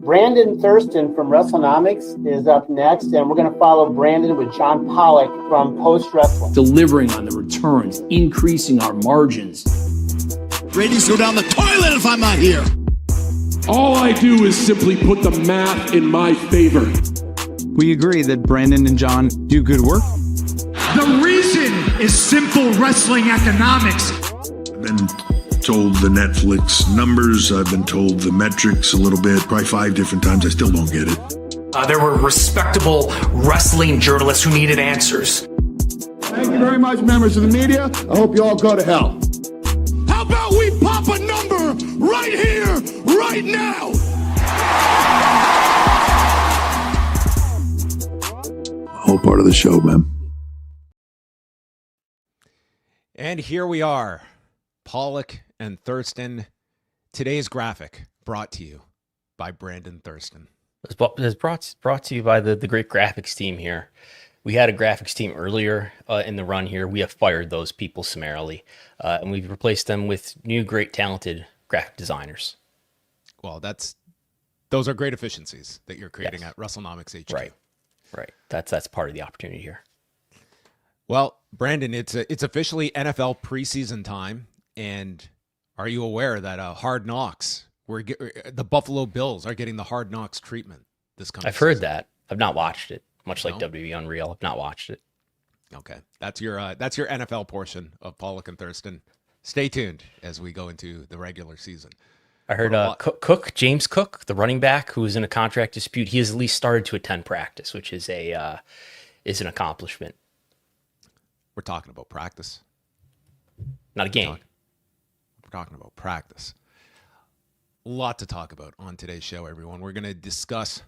Brandon Thurston from WrestleNomics is up next, and we're going to follow Brandon with John Pollock from Post Wrestling. Delivering on the returns, increasing our margins. Ratings go down the toilet if I'm not here. All I do is simply put the math in my favor. We agree that Brandon and John do good work. The reason is simple wrestling economics. I've been told the Netflix numbers. I've been told the metrics a little bit, probably 5 different times. I still don't get it. There were respectable wrestling journalists who needed answers. Thank you very much, members of the media. I hope you all go to hell. How about we pop a number right here, right now? Whole part of the show, man. And here we are, Pollock and Thurston. Today's graphic brought to you by Brandon Thurston. It's brought to you by the great graphics team here. We had a graphics team earlier in the run here. We have fired those people summarily, and we've replaced them with new, great, talented graphic designers. Well, those are great efficiencies that you're creating at WrestleNomics HQ. Right. That's part of the opportunity here. Well, Brandon, it's officially NFL preseason time, and are you aware that Hard Knocks, the Buffalo Bills are getting the Hard Knocks treatment this coming I've heard season? that. I've not watched it. Much like WWE Unreal, I've not watched it. Okay, that's your NFL portion of Pollock and Thurston. Stay tuned as we go into the regular season. I heard James Cook, the running back who is in a contract dispute, he has at least started to attend practice, which is an accomplishment. We're talking about practice, not a game. We're talking about practice. A lot to talk about on today's show, everyone. We're going to discuss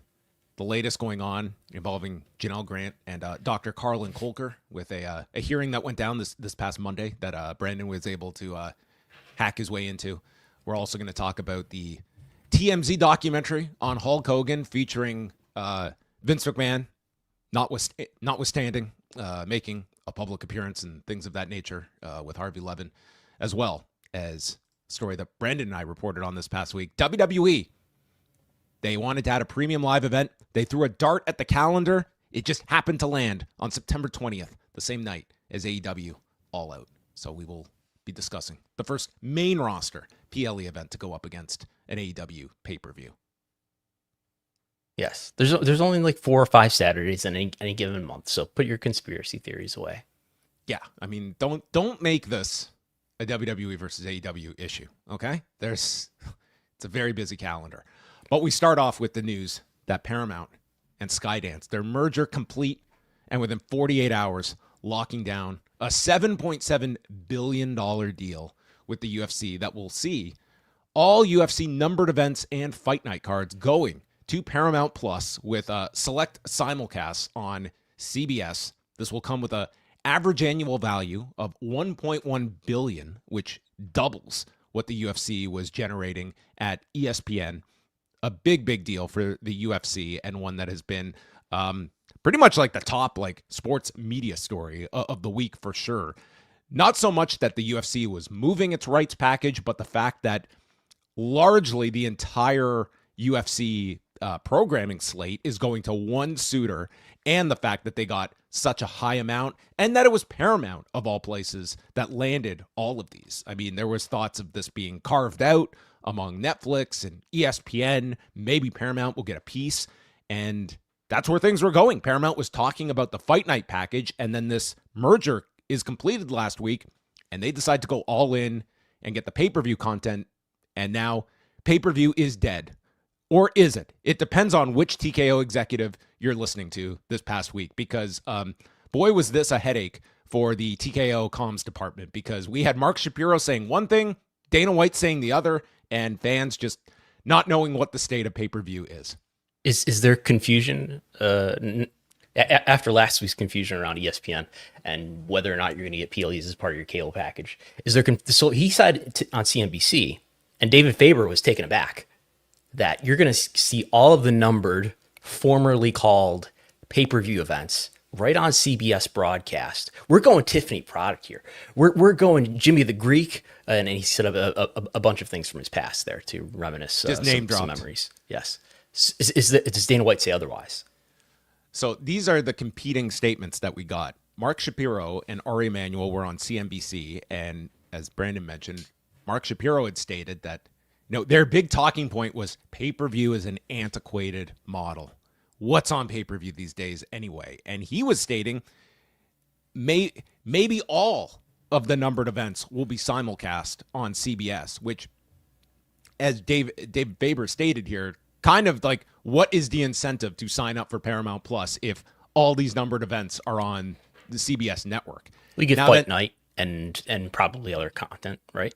the latest going on involving Janel Grant and Dr. Carlin Kolker with a hearing that went down this past Monday that Brandon was able to hack his way into. We're also going to talk about the TMZ documentary on Hulk Hogan featuring Vince McMahon, notwithstanding making a public appearance and things of that nature with Harvey Levin, as well as a story that Brandon and I reported on this past week. WWE, they wanted to add a premium live event. They threw a dart at the calendar. It just happened to land on September 20th, the same night as AEW All Out. So we will be discussing the first main roster PLE event to go up against an AEW pay-per-view. Yes, there's only like 4 or 5 Saturdays in any given month, so put your conspiracy theories away. Yeah, I mean, don't make this a WWE versus AEW issue, okay? It's a very busy calendar. But we start off with the news that Paramount and Skydance, their merger complete, and within 48 hours, locking down a $7.7 billion deal with the UFC that will see all UFC numbered events and fight night cards going to Paramount Plus with select simulcasts on CBS. This will come with a average annual value of $1.1 billion, which doubles what the UFC was generating at ESPN. A big deal for the UFC, and one that has been pretty much like the top sports media story of the week for sure. Not so much that the UFC was moving its rights package, but the fact that largely the entire UFC programming slate is going to one suitor, and the fact that they got such a high amount, and that it was Paramount, of all places, that landed all of these. I mean, there was thoughts of this being carved out among Netflix and ESPN. Maybe Paramount will get a piece, and that's where things were going. Paramount was talking about the fight night package, and then this merger is completed last week, and they decide to go all in and get the pay-per-view content, and now pay-per-view is dead. Or is it? It depends on which TKO executive you're listening to this past week, because boy, was this a headache for the TKO comms department, because we had Mark Shapiro saying one thing, Dana White saying the other, and fans just not knowing what the state of pay-per-view is. Is there confusion after last week's confusion around ESPN and whether or not you're going to get PLEs as part of your cable package? So he said on CNBC, and David Faber was taken aback, that you're going to see all of the numbered, formerly called pay-per-view events right on CBS broadcast. We're going Tiffany product here. We're going Jimmy the Greek, and he set up a bunch of things from his past there to reminisce some memories. Yes. Does Dana White say otherwise? So these are the competing statements that we got. Mark Shapiro and Ari Emanuel were on CNBC, and as Brandon mentioned, Mark Shapiro had stated that their big talking point was pay-per-view is an antiquated model. What's on pay-per-view these days anyway? And he was stating maybe all of the numbered events will be simulcast on CBS, which, as Dave Faber stated here, kind of like, what is the incentive to sign up for Paramount Plus if all these numbered events are on the CBS network? We get Fight Night and probably other content, right?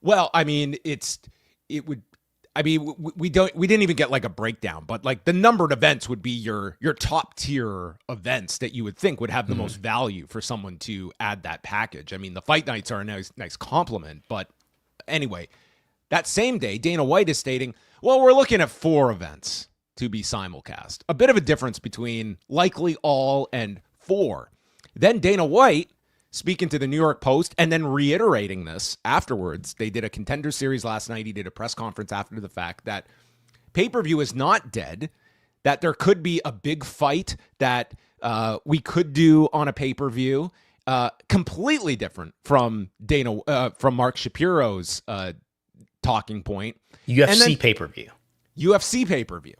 Well, I mean, we didn't even get like a breakdown, but like the numbered events would be your top tier events that you would think would have the most value for someone to add that package. I mean, the fight nights are a nice compliment, but anyway, that same day, Dana White is stating, well, we're looking at 4 events to be simulcast. A bit of a difference between likely all and 4. Then Dana White, speaking to the New York Post and then reiterating this afterwards, they did a Contender Series last night. He did a press conference after the fact that pay-per-view is not dead, that there could be a big fight that we could do on a pay-per-view, completely different from Mark Shapiro's talking point. UFC pay-per-view. UFC pay-per-view.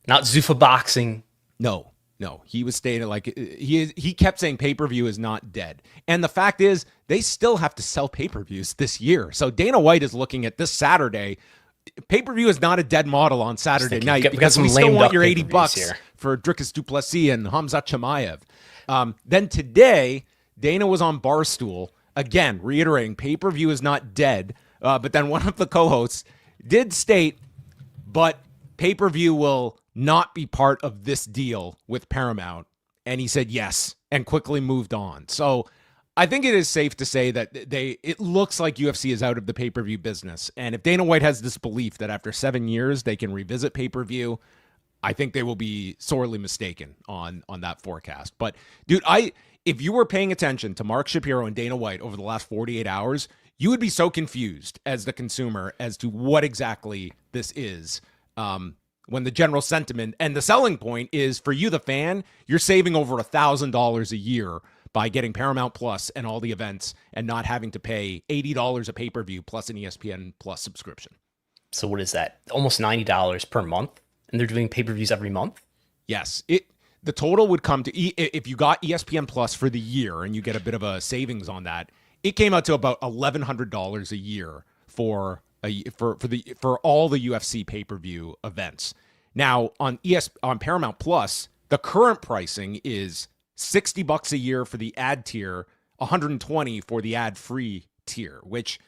Not Zuffa Boxing. No, he was stating like he kept saying pay-per-view is not dead. And the fact is they still have to sell pay-per-views this year. So Dana White is looking at this Saturday. Pay-per-view is not a dead model on Saturday night because we still want your $80 for Dricus du Plessis and Hamzat Chimaev. Then today, Dana was on Barstool, again, reiterating pay-per-view is not dead. But then one of the co-hosts did state, but pay-per-view will not be part of this deal with Paramount. And he said yes, and quickly moved on. So I think it is safe to say that it looks like UFC is out of the pay-per-view business. And if Dana White has this belief that after 7 years they can revisit pay-per-view, I think they will be sorely mistaken on that forecast. But dude, if you were paying attention to Mark Shapiro and Dana White over the last 48 hours, you would be so confused as the consumer as to what exactly this is. When the general sentiment and the selling point is for you, the fan, you're saving over $1,000 a year by getting Paramount Plus and all the events and not having to pay $80 a pay-per-view plus an ESPN Plus subscription. So what is that? Almost $90 per month? And they're doing pay-per-views every month? Yes. The total would come to, if you got ESPN Plus for the year and you get a bit of a savings on that, it came out to about $1,100 a year for all the UFC pay-per-view events. Now on Paramount Plus, the current pricing is $60 a year for the ad tier, $120 for the ad-free tier, which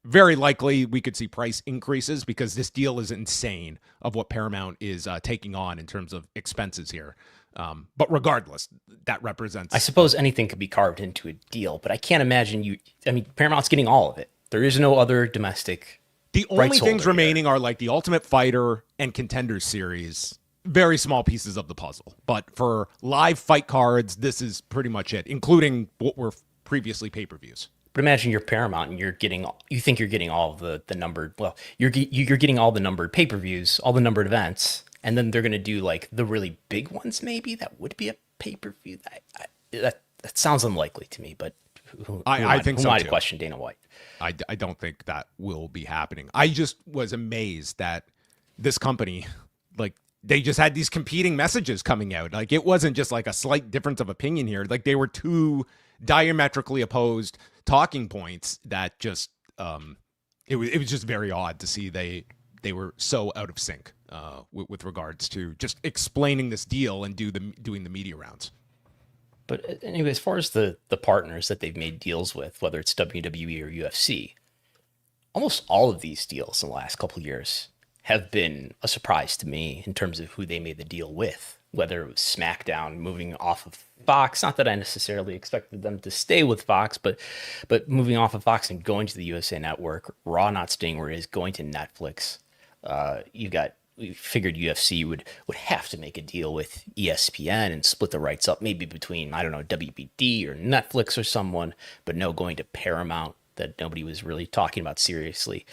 very likely we could see price increases because this deal is insane of what Paramount is taking on in terms of expenses here. But regardless, that represents... I suppose anything could be carved into a deal, but I can't imagine Paramount's getting all of it. There is no other domestic... The only things remaining are like the Ultimate Fighter and Contender Series. Very small pieces of the puzzle. But for live fight cards, this is pretty much it, including what were previously pay-per-views. But imagine you're Paramount and you think you're getting all of the numbered... Well, you're getting all the numbered pay-per-views, all the numbered events, and then they're going to do like the really big ones maybe. That would be a pay-per-view. That sounds unlikely to me, but... I think so, too. too. Question Dana White. I don't think that will be happening. I just was amazed that this company, like, they just had these competing messages coming out. Like, it wasn't just like a slight difference of opinion here. Like, they were two diametrically opposed talking points that just, it was just very odd to see they were so out of sync with regards to just explaining this deal and doing the media rounds. But anyway, as far as the partners that they've made deals with, whether it's WWE or UFC, almost all of these deals in the last couple of years have been a surprise to me in terms of who they made the deal with, whether it was SmackDown moving off of Fox. Not that I necessarily expected them to stay with Fox, but moving off of Fox and going to the USA Network, Raw not staying where it is, going to Netflix. We figured UFC would have to make a deal with ESPN and split the rights up, maybe between, I don't know, WBD or Netflix or someone, but no, going to Paramount that nobody was really talking about seriously.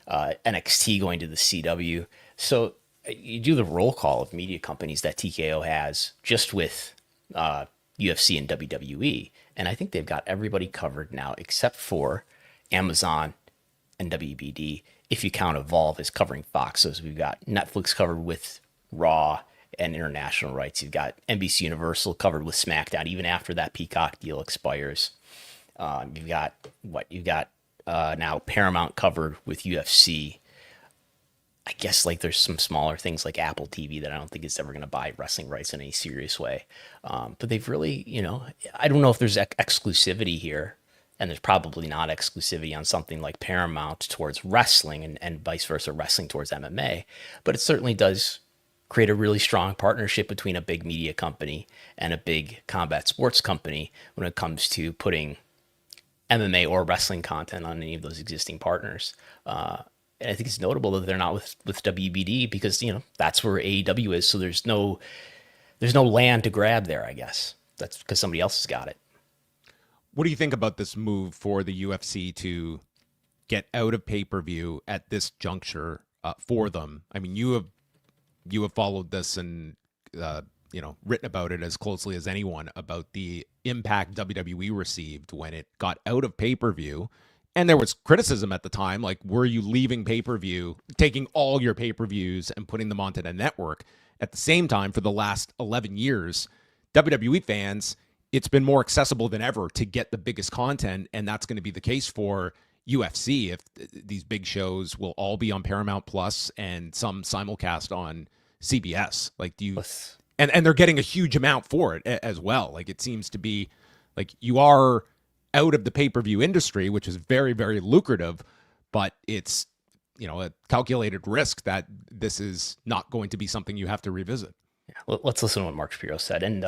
NXT going to the CW. So you do the roll call of media companies that TKO has just with UFC and WWE, and I think they've got everybody covered now except for Amazon and WBD. If you count Evolve as covering Fox, so we've got Netflix covered with Raw and international rights. You've got NBC Universal covered with SmackDown, even after that Peacock deal expires. You've got now Paramount covered with UFC. I guess like there's some smaller things like Apple TV that I don't think is ever going to buy wrestling rights in any serious way. But they've really, I don't know if there's exclusivity here, and there's probably not exclusivity on something like Paramount towards wrestling and vice versa, wrestling towards MMA. But it certainly does create a really strong partnership between a big media company and a big combat sports company when it comes to putting MMA or wrestling content on any of those existing partners. And I think it's notable that they're not with WBD because, that's where AEW is. So there's no land to grab there, I guess. That's because somebody else has got it. What do you think about this move for the UFC to get out of pay-per-view at this juncture for them? I mean, you have followed this and written about it as closely as anyone about the impact WWE received when it got out of pay-per-view. And there was criticism at the time, like, were you leaving pay-per-view, taking all your pay-per-views and putting them onto the network? At the same time, for the last 11 years, WWE fans, it's been more accessible than ever to get the biggest content, and that's going to be the case for UFC. If these big shows will all be on Paramount Plus and some simulcast on CBS, like, and they're getting a huge amount for it as well. Like, it seems to be like you are out of the pay-per-view industry, which is very, very lucrative, but it's, a calculated risk that this is not going to be something you have to revisit. Yeah. Let's listen to what Mark Shapiro said and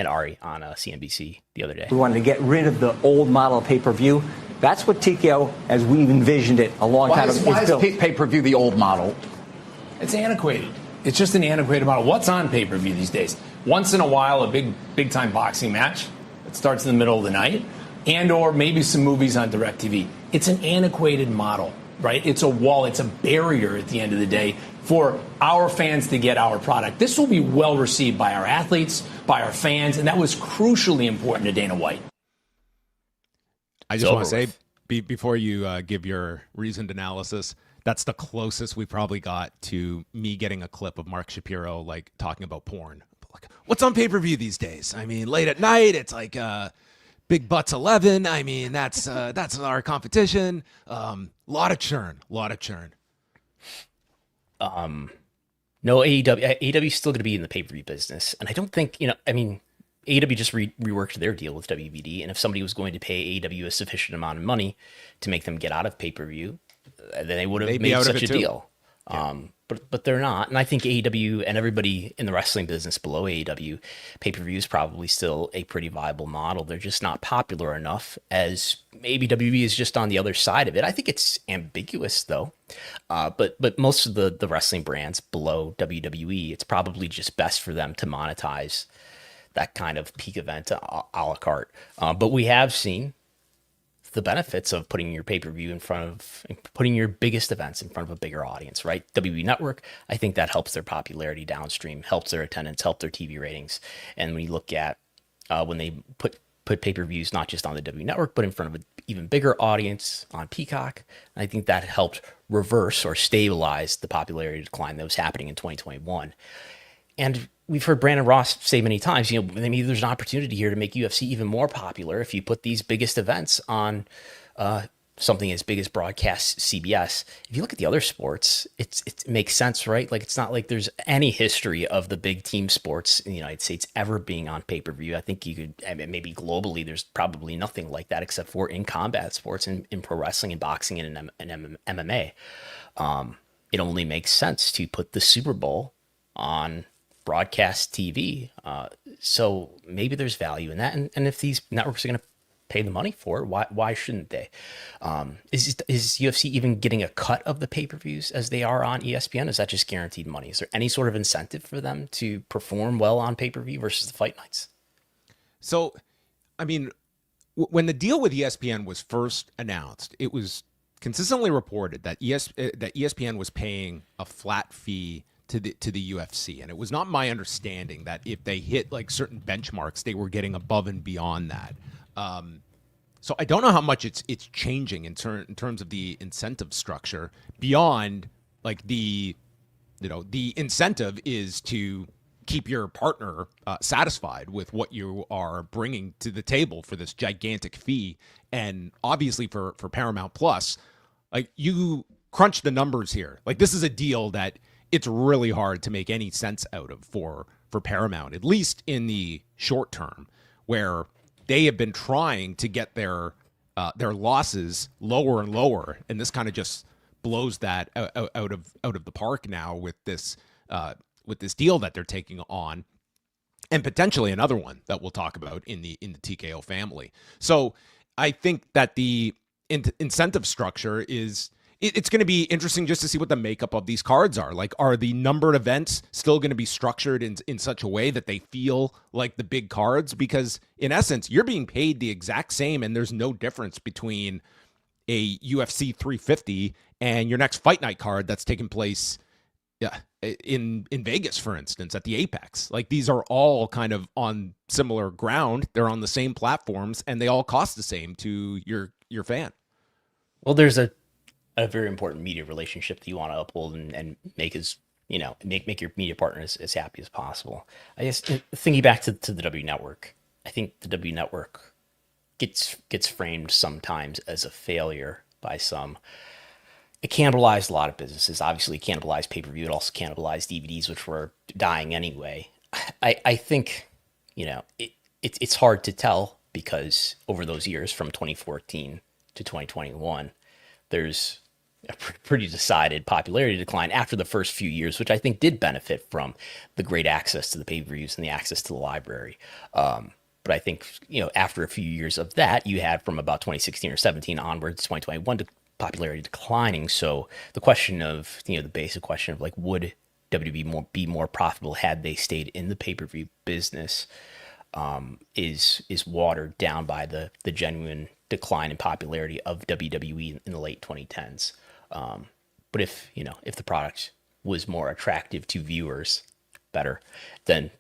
Ari on CNBC the other day. We wanted to get rid of the old model of pay-per-view. That's what TKO, as we've envisioned it a long time ago, why is pay-per-view the old model? It's antiquated. It's just an antiquated model. What's on pay-per-view these days? Once in a while, a big time boxing match that starts in the middle of the night, and or maybe some movies on DirecTV. It's an antiquated model, right? It's a wall. It's a barrier at the end of the day for our fans to get our product. This will be well received by our athletes, by our fans, and that was crucially important to Dana White. I just want to say, before you give your reasoned analysis, that's the closest we probably got to me getting a clip of Mark Shapiro, like, talking about porn. Like, what's on pay-per-view these days? I mean, late at night, it's like Big Butts 11. I mean, that's our competition. Lot of churn. No, AEW is still going to be in the pay-per-view business. And I don't think, AEW just reworked their deal with WBD. And if somebody was going to pay AEW a sufficient amount of money to make them get out of pay-per-view, then they would have made such a deal. Yeah. But they're not. And I think AEW and everybody in the wrestling business below AEW, pay-per-view is probably still a pretty viable model. They're just not popular enough, as maybe WWE is just on the other side of it. I think it's ambiguous, though. But most of the wrestling brands below WWE, it's probably just best for them to monetize that kind of peak event a la carte. But we have seen the benefits of putting your pay-per-view putting your biggest events in front of a bigger audience, right? WWE Network, I think that helps their popularity downstream, helps their attendance, helps their TV ratings. And when you look at when they put pay-per-views not just on the WWE Network, but in front of an even bigger audience on Peacock, I think that helped reverse or stabilize the popularity decline that was happening in 2021. And we've heard Brandon Ross say many times, maybe there's an opportunity here to make UFC even more popular if you put these biggest events on something as big as broadcast CBS. If you look at the other sports, it makes sense, right? Like, it's not like there's any history of the big team sports in the United States ever being on pay-per-view. I think you could, maybe globally, there's probably nothing like that except for in combat sports, in pro wrestling and boxing and in MMA. It only makes sense to put the Super Bowl on broadcast TV. So maybe there's value in that. And if these networks are going to pay the money for it, why shouldn't they? Is UFC even getting a cut of the pay-per-views as they are on ESPN? Is that just guaranteed money? Is there any sort of incentive for them to perform well on pay-per-view versus the fight nights? So, when the deal with ESPN was first announced, it was consistently reported that ESPN was paying a flat fee to the UFC, and it was not my understanding that if they hit like certain benchmarks, they were getting above and beyond that. So I don't know how much it's changing in terms of the incentive structure beyond like the incentive is to keep your partner satisfied with what you are bringing to the table for this gigantic fee. And obviously for Paramount Plus, like you crunch the numbers here. Like this is a deal that it's really hard to make any sense out of for Paramount, at least in the short term, where they have been trying to get their losses lower and lower, and this kind of just blows that out of the park now with this deal that they're taking on, and potentially another one that we'll talk about in the TKO family. So I think that the incentive structure is. It's going to be interesting just to see what the makeup of these cards are. Like, are the numbered events still going to be structured in such a way that they feel like the big cards? Because in essence, you're being paid the exact same, and there's no difference between a UFC 350 and your next fight night card that's taking place in Vegas, for instance, at the Apex. Like, these are all kind of on similar ground. They're on the same platforms, and they all cost the same to your fan. Well, there's a very important media relationship that you want to uphold and make make your media partner as happy as possible. I guess thinking back to the W Network, I think the W Network gets framed sometimes as a failure by some. It cannibalized a lot of businesses. Obviously, it cannibalized pay-per-view. It also cannibalized DVDs, which were dying anyway. I think it's hard to tell because over those years from 2014 to 2021, there's a pretty decided popularity decline after the first few years, which I think did benefit from the great access to the pay-per-views and the access to the library. But I think, after a few years of that, you had from about 2016 or 17 onwards, 2021, popularity declining. So the question of, the basic question of like, would WWE be more profitable had they stayed in the pay-per-view business is watered down by the genuine decline in popularity of WWE in the late 2010s. But if the product was more attractive to viewers better, then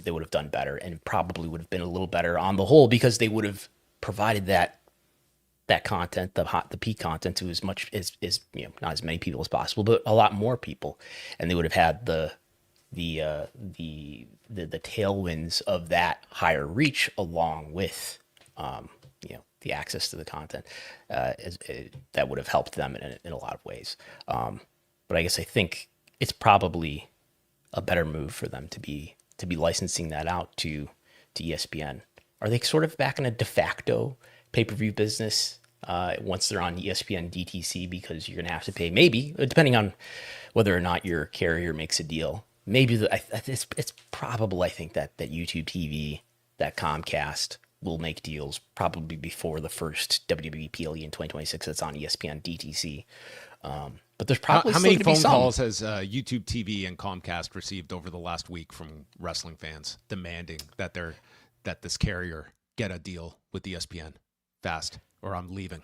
they would have done better, and probably would have been a little better on the whole because they would have provided that content, the peak content, to as much as not as many people as possible, but a lot more people, and they would have had the tailwinds of that higher reach along with the access to the content that would have helped them in a lot of ways. But I guess I think it's probably a better move for them to be licensing that out to ESPN. Are they sort of back in a de facto pay-per-view business once they're on ESPN DTC, because you're going to have to pay, maybe, depending on whether or not your carrier makes a deal, maybe it's probable, I think, that YouTube TV, that Comcast will make deals probably before the first WWE PLE in 2026 that's on ESPN DTC. But there's probably how many phone calls has YouTube TV and Comcast received over the last week from wrestling fans demanding that this carrier get a deal with ESPN fast, or I'm leaving?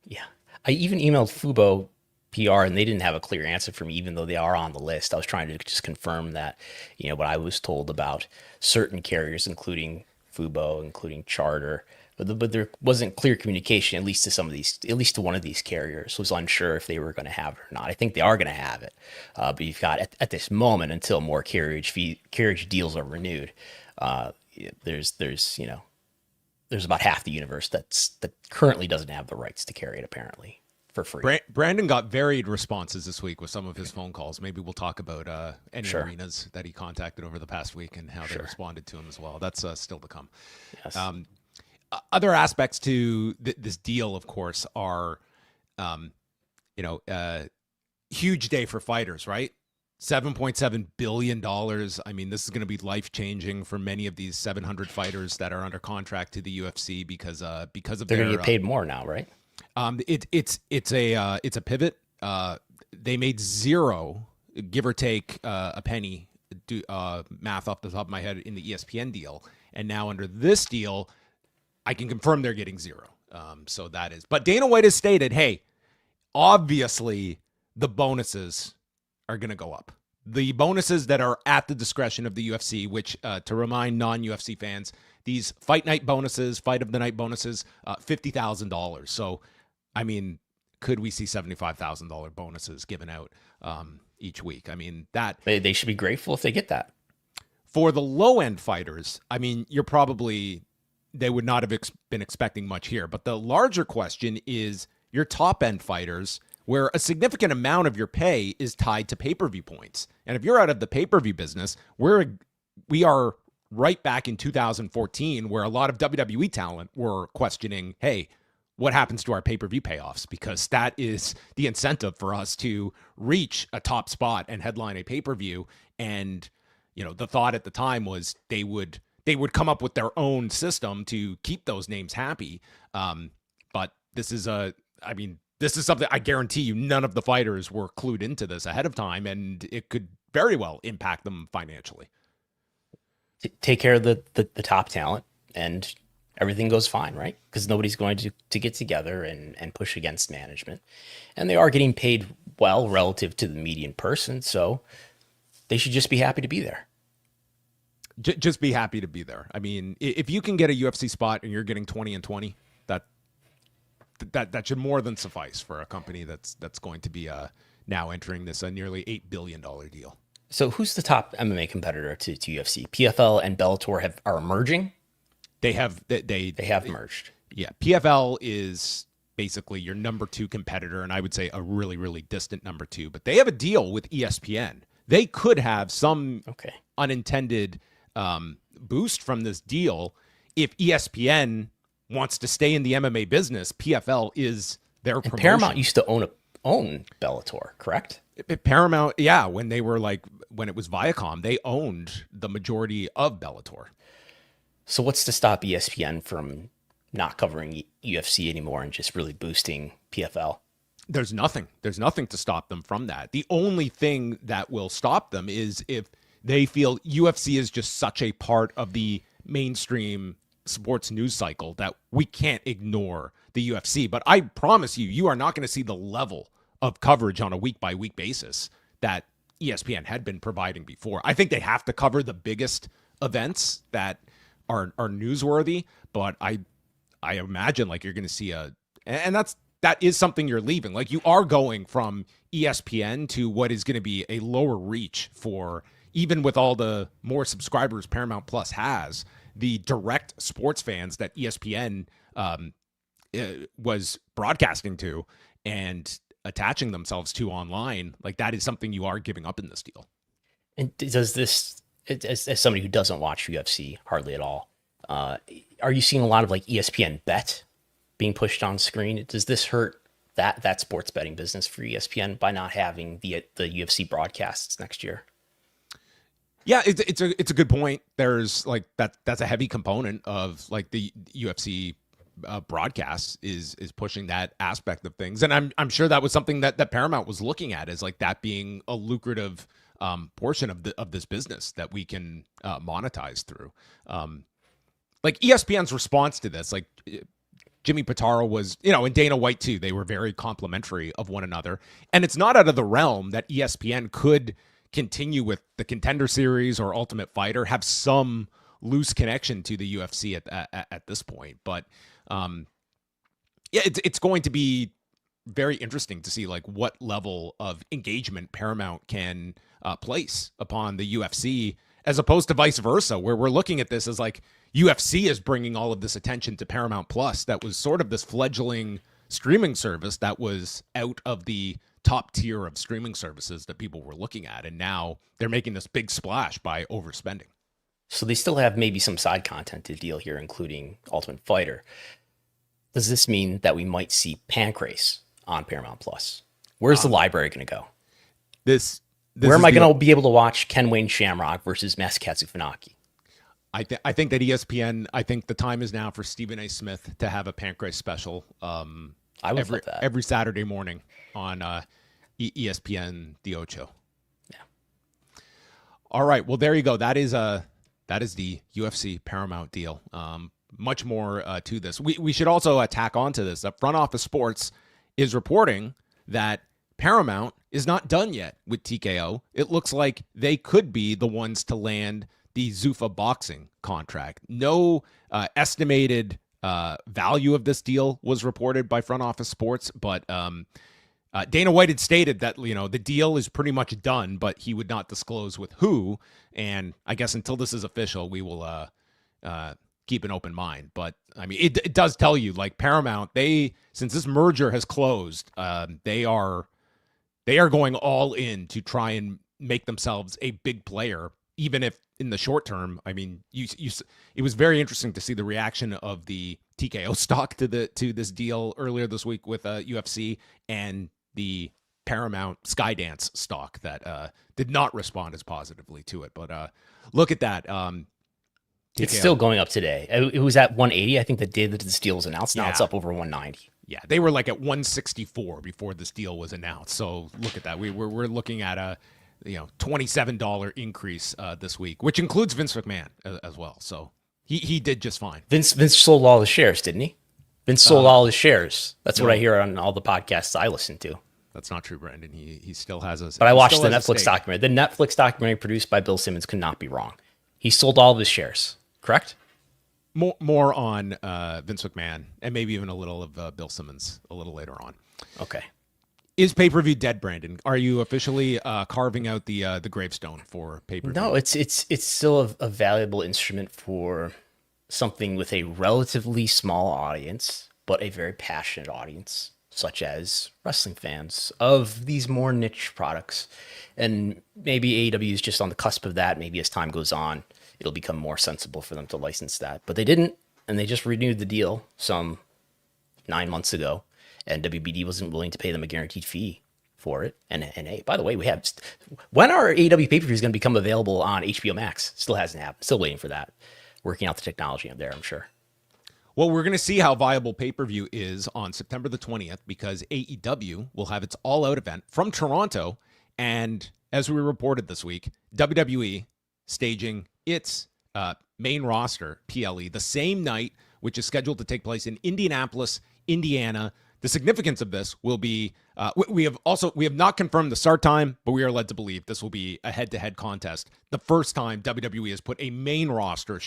Yeah, I even emailed Fubo PR and they didn't have a clear answer for me, even though they are on the list. I was trying to just confirm that, what I was told about certain carriers, including Fubo, including Charter, but there wasn't clear communication, at least to one of these carriers was unsure if they were going to have it or not. I think they are going to have it, but you've got at this moment, until more carriage deals are renewed, there's about half the universe that currently doesn't have the rights to carry it, apparently, for free. Brandon got varied responses this week with some of his phone calls. Maybe we'll talk about any arenas that he contacted over the past week and how they responded to him as well. That's still to come. Yes. Other aspects to this deal, of course, are, huge day for fighters, right? $7.7 billion. I mean, this is going to be life-changing for many of these 700 fighters that are under contract to the UFC because of they're going to get paid more now, right? It's a pivot. They made zero, give or take a penny, math off the top of my head, in the ESPN deal, and now under this deal, I can confirm they're getting zero. So that is. But Dana White has stated, hey, obviously the bonuses are going to go up The bonuses that are at the discretion of the UFC, which, to remind non-UFC fans, these fight night bonuses, fight of the night bonuses, $50,000. So, I mean, could we see $75,000 bonuses given out each week? I mean, that they should be grateful if they get that. For the low end fighters, I mean, they would not have been expecting much here. But the larger question is your top end fighters, where a significant amount of your pay is tied to pay-per-view points. And if you're out of the pay-per-view business, we are right back in 2014, where a lot of WWE talent were questioning, hey, what happens to our pay-per-view payoffs? Because that is the incentive for us to reach a top spot and headline a pay-per-view. And, the thought at the time was they would come up with their own system to keep those names happy. But this is something I guarantee you none of the fighters were clued into this ahead of time, and it could very well impact them financially. Take care of the top talent and everything goes fine, right? Because nobody's going to get together and push against management. And they are getting paid well relative to the median person, so they should just be happy to be there. Just be happy to be there. I mean, if you can get a UFC spot and you're getting 20-20, that should more than suffice for a company that's going to be now entering this nearly $8 billion deal. So who's the top MMA competitor to UFC? PFL and Bellator are merging? They have merged. Yeah, PFL is basically your number 2 competitor, and I would say a really, really distant number 2. But they have a deal with ESPN. They could have some unintended boost from this deal if ESPN wants to stay in the MMA business. PFL is their promotion. Paramount used to own Bellator, correct? Paramount, yeah, when it was Viacom, they owned the majority of Bellator. So what's to stop ESPN from not covering UFC anymore and just really boosting PFL? There's nothing to stop them from that. The only thing that will stop them is if they feel UFC is just such a part of the mainstream sports news cycle that we can't ignore the UFC. But I promise you are not going to see the level of coverage on a week-by-week basis that ESPN had been providing before. I think they have to cover the biggest events that are newsworthy, but I imagine you're going to see that is something you're leaving. You are going from ESPN to what is going to be a lower reach for, even with all the more subscribers Paramount Plus has, the direct sports fans that ESPN was broadcasting to and attaching themselves to online. That is something you are giving up in this deal. And does this, as somebody who doesn't watch UFC hardly at all, are you seeing a lot of ESPN Bet being pushed on screen? Does this hurt that sports betting business for ESPN by not having the UFC broadcasts next year? Yeah, it's a good point. There's that's a heavy component of the UFC broadcast is pushing that aspect of things, and I'm sure that was something that Paramount was looking at as that being a lucrative portion of this business that we can monetize through. ESPN's response to this, Jimmy Pitaro was, and Dana White too, they were very complimentary of one another, and it's not out of the realm that ESPN could continue with the Contender Series or Ultimate Fighter, have some loose connection to the UFC at this point. But it's going to be very interesting to see what level of engagement Paramount can place upon the UFC, as opposed to vice versa, where we're looking at this as UFC is bringing all of this attention to Paramount Plus. That was sort of this fledgling streaming service that was out of the top tier of streaming services that people were looking at. And now they're making this big splash by overspending. So they still have maybe some side content to deal here, including Ultimate Fighter. Does this mean that we might see Pancrase on Paramount Plus? Where's the library going to go? Where am I going to be able to watch Ken Wayne Shamrock versus Masakatsu Funaki? I think that ESPN, I think the time is now for Stephen A. Smith to have a Pancrase special I would love that. Every Saturday morning on ESPN The Ocho. Yeah. All right. Well, there you go. That is the UFC Paramount deal. Much more to this. We should also tack onto this. Front Office Sports is reporting that Paramount is not done yet with TKO. It looks like they could be the ones to land the Zuffa Boxing contract. No estimated value of this deal was reported by Front Office Sports, but Dana White had stated that, the deal is pretty much done, but he would not disclose with who. And I guess until this is official, we will keep an open mind. But I mean, it does tell you, like, Paramount, since this merger has closed, they are going all in to try and make themselves a big player, even if in the short term. I mean, it was very interesting to see the reaction of the TKO stock to this deal earlier this week with UFC, and the Paramount Skydance stock that did not respond as positively to it. But look at that. It's still going up today. It was at 180, I think, the day that this deal was announced. Now it's up over 190. Yeah, they were like at 164 before this deal was announced. So look at that. We're looking at a $27 increase this week, which includes Vince McMahon as well. So he did just fine. Vince sold all his shares, didn't he? Vince sold all his shares. That's what I hear on all the podcasts I listen to. That's not true, Brandon. He still has a. But I watched the Netflix documentary. The Netflix documentary produced by Bill Simmons could not be wrong. He sold all of his shares, correct? More on Vince McMahon, and maybe even a little of Bill Simmons a little later on. Okay. Is pay-per-view dead, Brandon? Are you officially carving out the gravestone for pay-per-view? No, it's still a valuable instrument for something with a relatively small audience, but a very passionate audience, such as wrestling fans of these more niche products. And maybe AEW is just on the cusp of that. Maybe as time goes on, it'll become more sensible for them to license that. But they didn't, and they just renewed the deal some 9 months ago, and WBD wasn't willing to pay them a guaranteed fee for it. And hey, by the way, when are AEW pay-per-views going to become available on HBO Max? Still hasn't happened. Still waiting for that. Working out the technology up there, I'm sure. Well, we're going to see how viable pay-per-view is on September the 20th, because AEW will have its All Out event from Toronto. And as we reported this week, WWE staging its main roster, PLE, the same night, which is scheduled to take place in Indianapolis, Indiana. The significance of this will be, we have not confirmed the start time, but we are led to believe this will be a head-to-head contest. The first time WWE has put a main roster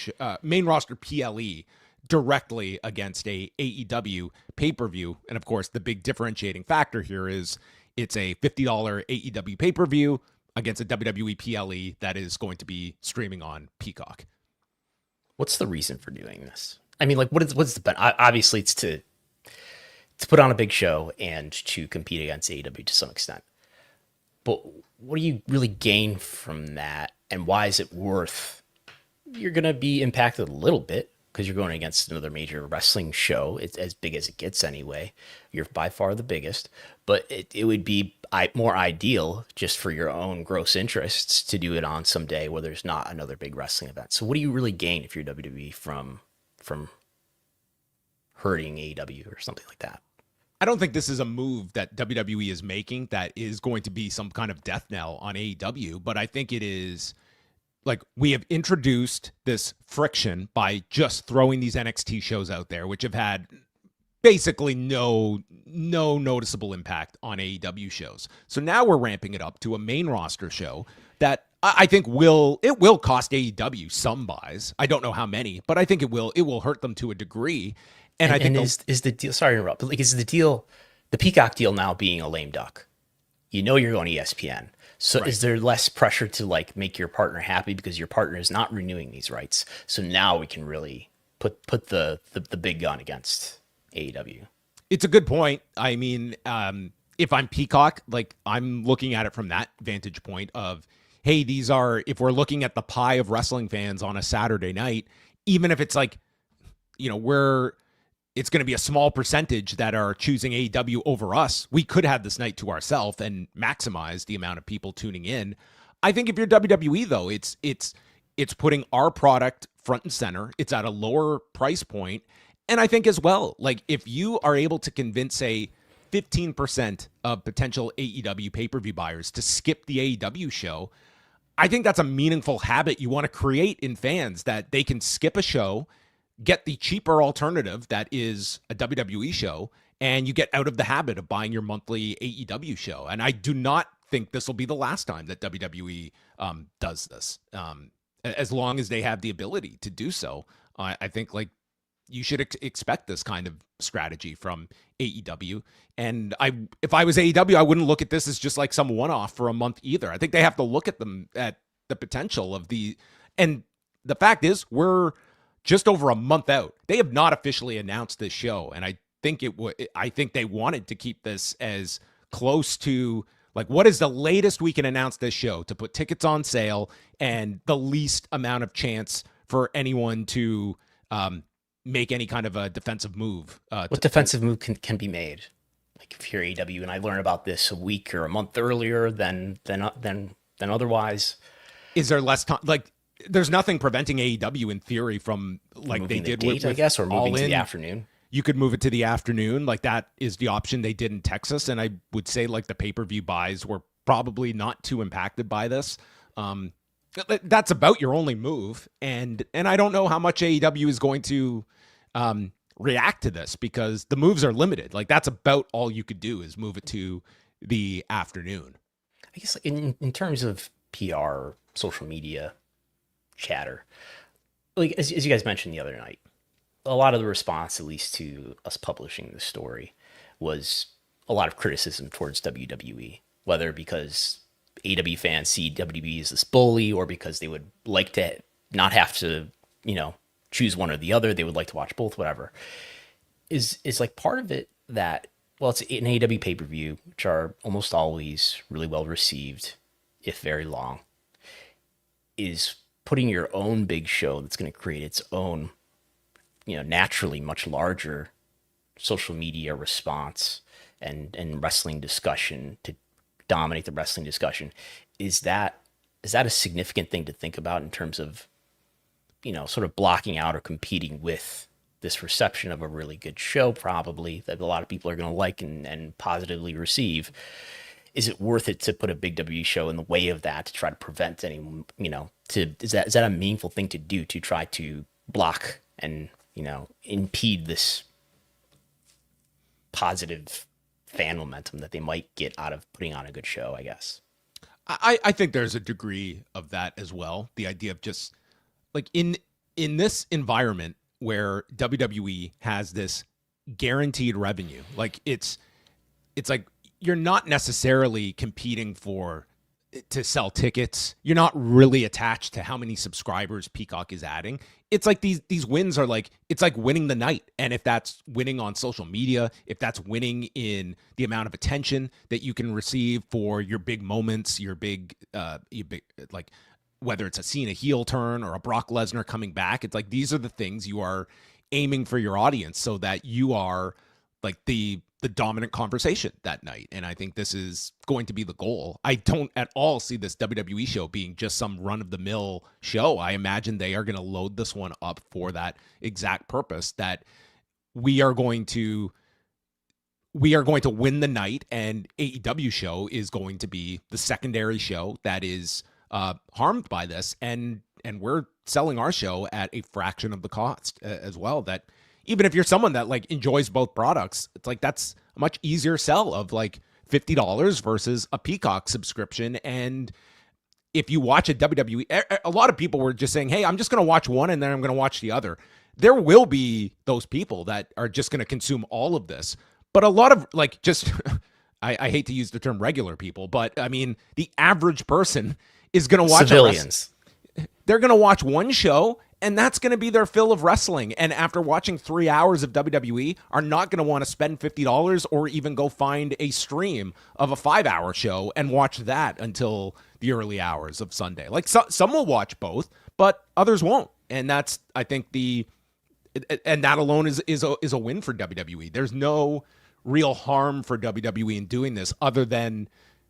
PLE directly against a AEW pay-per-view. And of course, the big differentiating factor here is it's a $50 AEW pay-per-view against a WWE PLE that is going to be streaming on Peacock. What's the reason for doing this? I mean, like, what's the obviously it's to put on a big show and to compete against AEW to some extent. But what do you really gain from that? And why is it worth? You're going to be impacted a little bit because you're going against another major wrestling show. It's as big as it gets anyway. You're by far the biggest. But it would be more ideal just for your own gross interests to do it on some day where there's not another big wrestling event. So what do you really gain if you're WWE from hurting AEW or something like that? I don't think this is a move that WWE is making that is going to be some kind of death knell on AEW, but I think it is like we have introduced this friction by just throwing these NXT shows out there, which have had basically no noticeable impact on AEW shows. So now we're ramping it up to a main roster show that I think will cost AEW some buys. I don't know how many, but I think it will hurt them to a degree. And I think is the deal, sorry to interrupt, but like, is the Peacock deal now being a lame duck? You know you're going to ESPN. So right. Is there less pressure to like make your partner happy because your partner is not renewing these rights? So now we can really put the big gun against AEW. It's a good point. I mean, if I'm Peacock, like I'm looking at it from that vantage point of, hey, if we're looking at the pie of wrestling fans on a Saturday night, even if it's like, it's going to be a small percentage that are choosing AEW over us, we could have this night to ourselves and maximize the amount of people tuning in. I think if you're WWE though, it's putting our product front and center. It's at a lower price point. And I think as well, like if you are able to convince, say, 15% of potential AEW pay-per-view buyers to skip the AEW show, I think that's a meaningful habit you want to create in fans, that they can skip a show, get the cheaper alternative that is a WWE show, and you get out of the habit of buying your monthly AEW show. And I do not think this will be the last time that WWE does this. As long as they have the ability to do so, I think like you should expect this kind of strategy from AEW. And if I was AEW, I wouldn't look at this as just like some one-off for a month either. I think they have to look at the potential of and the fact is we're just over a month out. They have not officially announced this show. And I think they wanted to keep this as close to like, what is the latest we can announce this show to put tickets on sale and the least amount of chance for anyone to, make any kind of a defensive move. What defensive move can be made? Like if you're AEW and I learn about this a week or a month earlier than otherwise. Is there less time? Like there's nothing preventing AEW in theory from like moving they did date, I guess, or moving to the afternoon. You could move it to the afternoon. Like that is the option they did in Texas. And I would say like the pay-per-view buys were probably not too impacted by this. That's about your only move. And I don't know how much AEW is going to react to this because the moves are limited. Like that's about all you could do is move it to the afternoon. I guess in terms of PR, social media chatter, like as you guys mentioned the other night, a lot of the response, at least to us publishing the story, was a lot of criticism towards WWE, whether because AEW fans see WWE as this bully or because they would like to not have to, choose one or the other. They would like to watch both, whatever. Is like part of it that, well, it's an AEW pay-per-view, which are almost always really well received, if very long, is putting your own big show that's going to create its own, naturally much larger social media response and wrestling discussion to dominate the wrestling discussion. Is that a significant thing to think about in terms of, sort of blocking out or competing with this reception of a really good show, probably that a lot of people are going to like and positively receive? Is it worth it to put a big WWE show in the way of that to try to prevent any, is that a meaningful thing to do to try to block and, impede this positive fan momentum that they might get out of putting on a good show, I guess? I think there's a degree of that as well. The idea of just like in this environment where WWE has this guaranteed revenue, like it's like you're not necessarily competing to sell tickets. You're not really attached to how many subscribers Peacock is adding. It's like these wins are like, it's like winning the night. And if that's winning on social media, if that's winning in the amount of attention that you can receive for your big moments, your big like whether it's a Cena heel turn or a Brock Lesnar coming back, it's like these are the things you are aiming for your audience so that you are like the dominant conversation that night. And I think this is going to be the goal. I don't at all see this WWE show being just some run-of-the-mill show. I imagine they are going to load this one up for that exact purpose, that we are going to win the night, and AEW show is going to be the secondary show that is harmed by this. And we're selling our show at a fraction of the cost as well. That even if you're someone that like enjoys both products, it's like that's a much easier sell of like $50 versus a Peacock subscription. And if you watch a WWE, a lot of people were just saying, hey, I'm just going to watch one and then I'm going to watch the other. There will be those people that are just going to consume all of this. But a lot of like just, I hate to use the term regular people, but I mean, the average person is going to watch civilians. They're going to watch one show and that's going to be their fill of wrestling. And after watching 3 hours of WWE, are not going to want to spend $50 or even go find a stream of a 5-hour show and watch that until the early hours of Sunday. Like some will watch both, but others won't. And that's, I think and that alone is a win for WWE. There's no real harm for WWE in doing this other than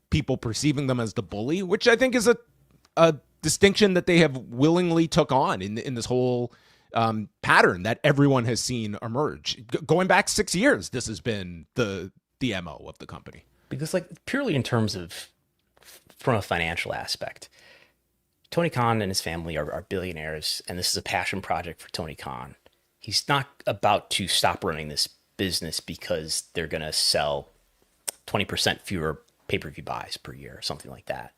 people perceiving them as the bully, which I think is a distinction that they have willingly took on in this whole pattern that everyone has seen emerge. Going back 6 years, this has been the MO of the company. Because like purely in terms of from a financial aspect, Tony Khan and his family are billionaires, and this is a passion project for Tony Khan. He's not about to stop running this business because they're going to sell 20% fewer pay-per-view buys per year or something like that.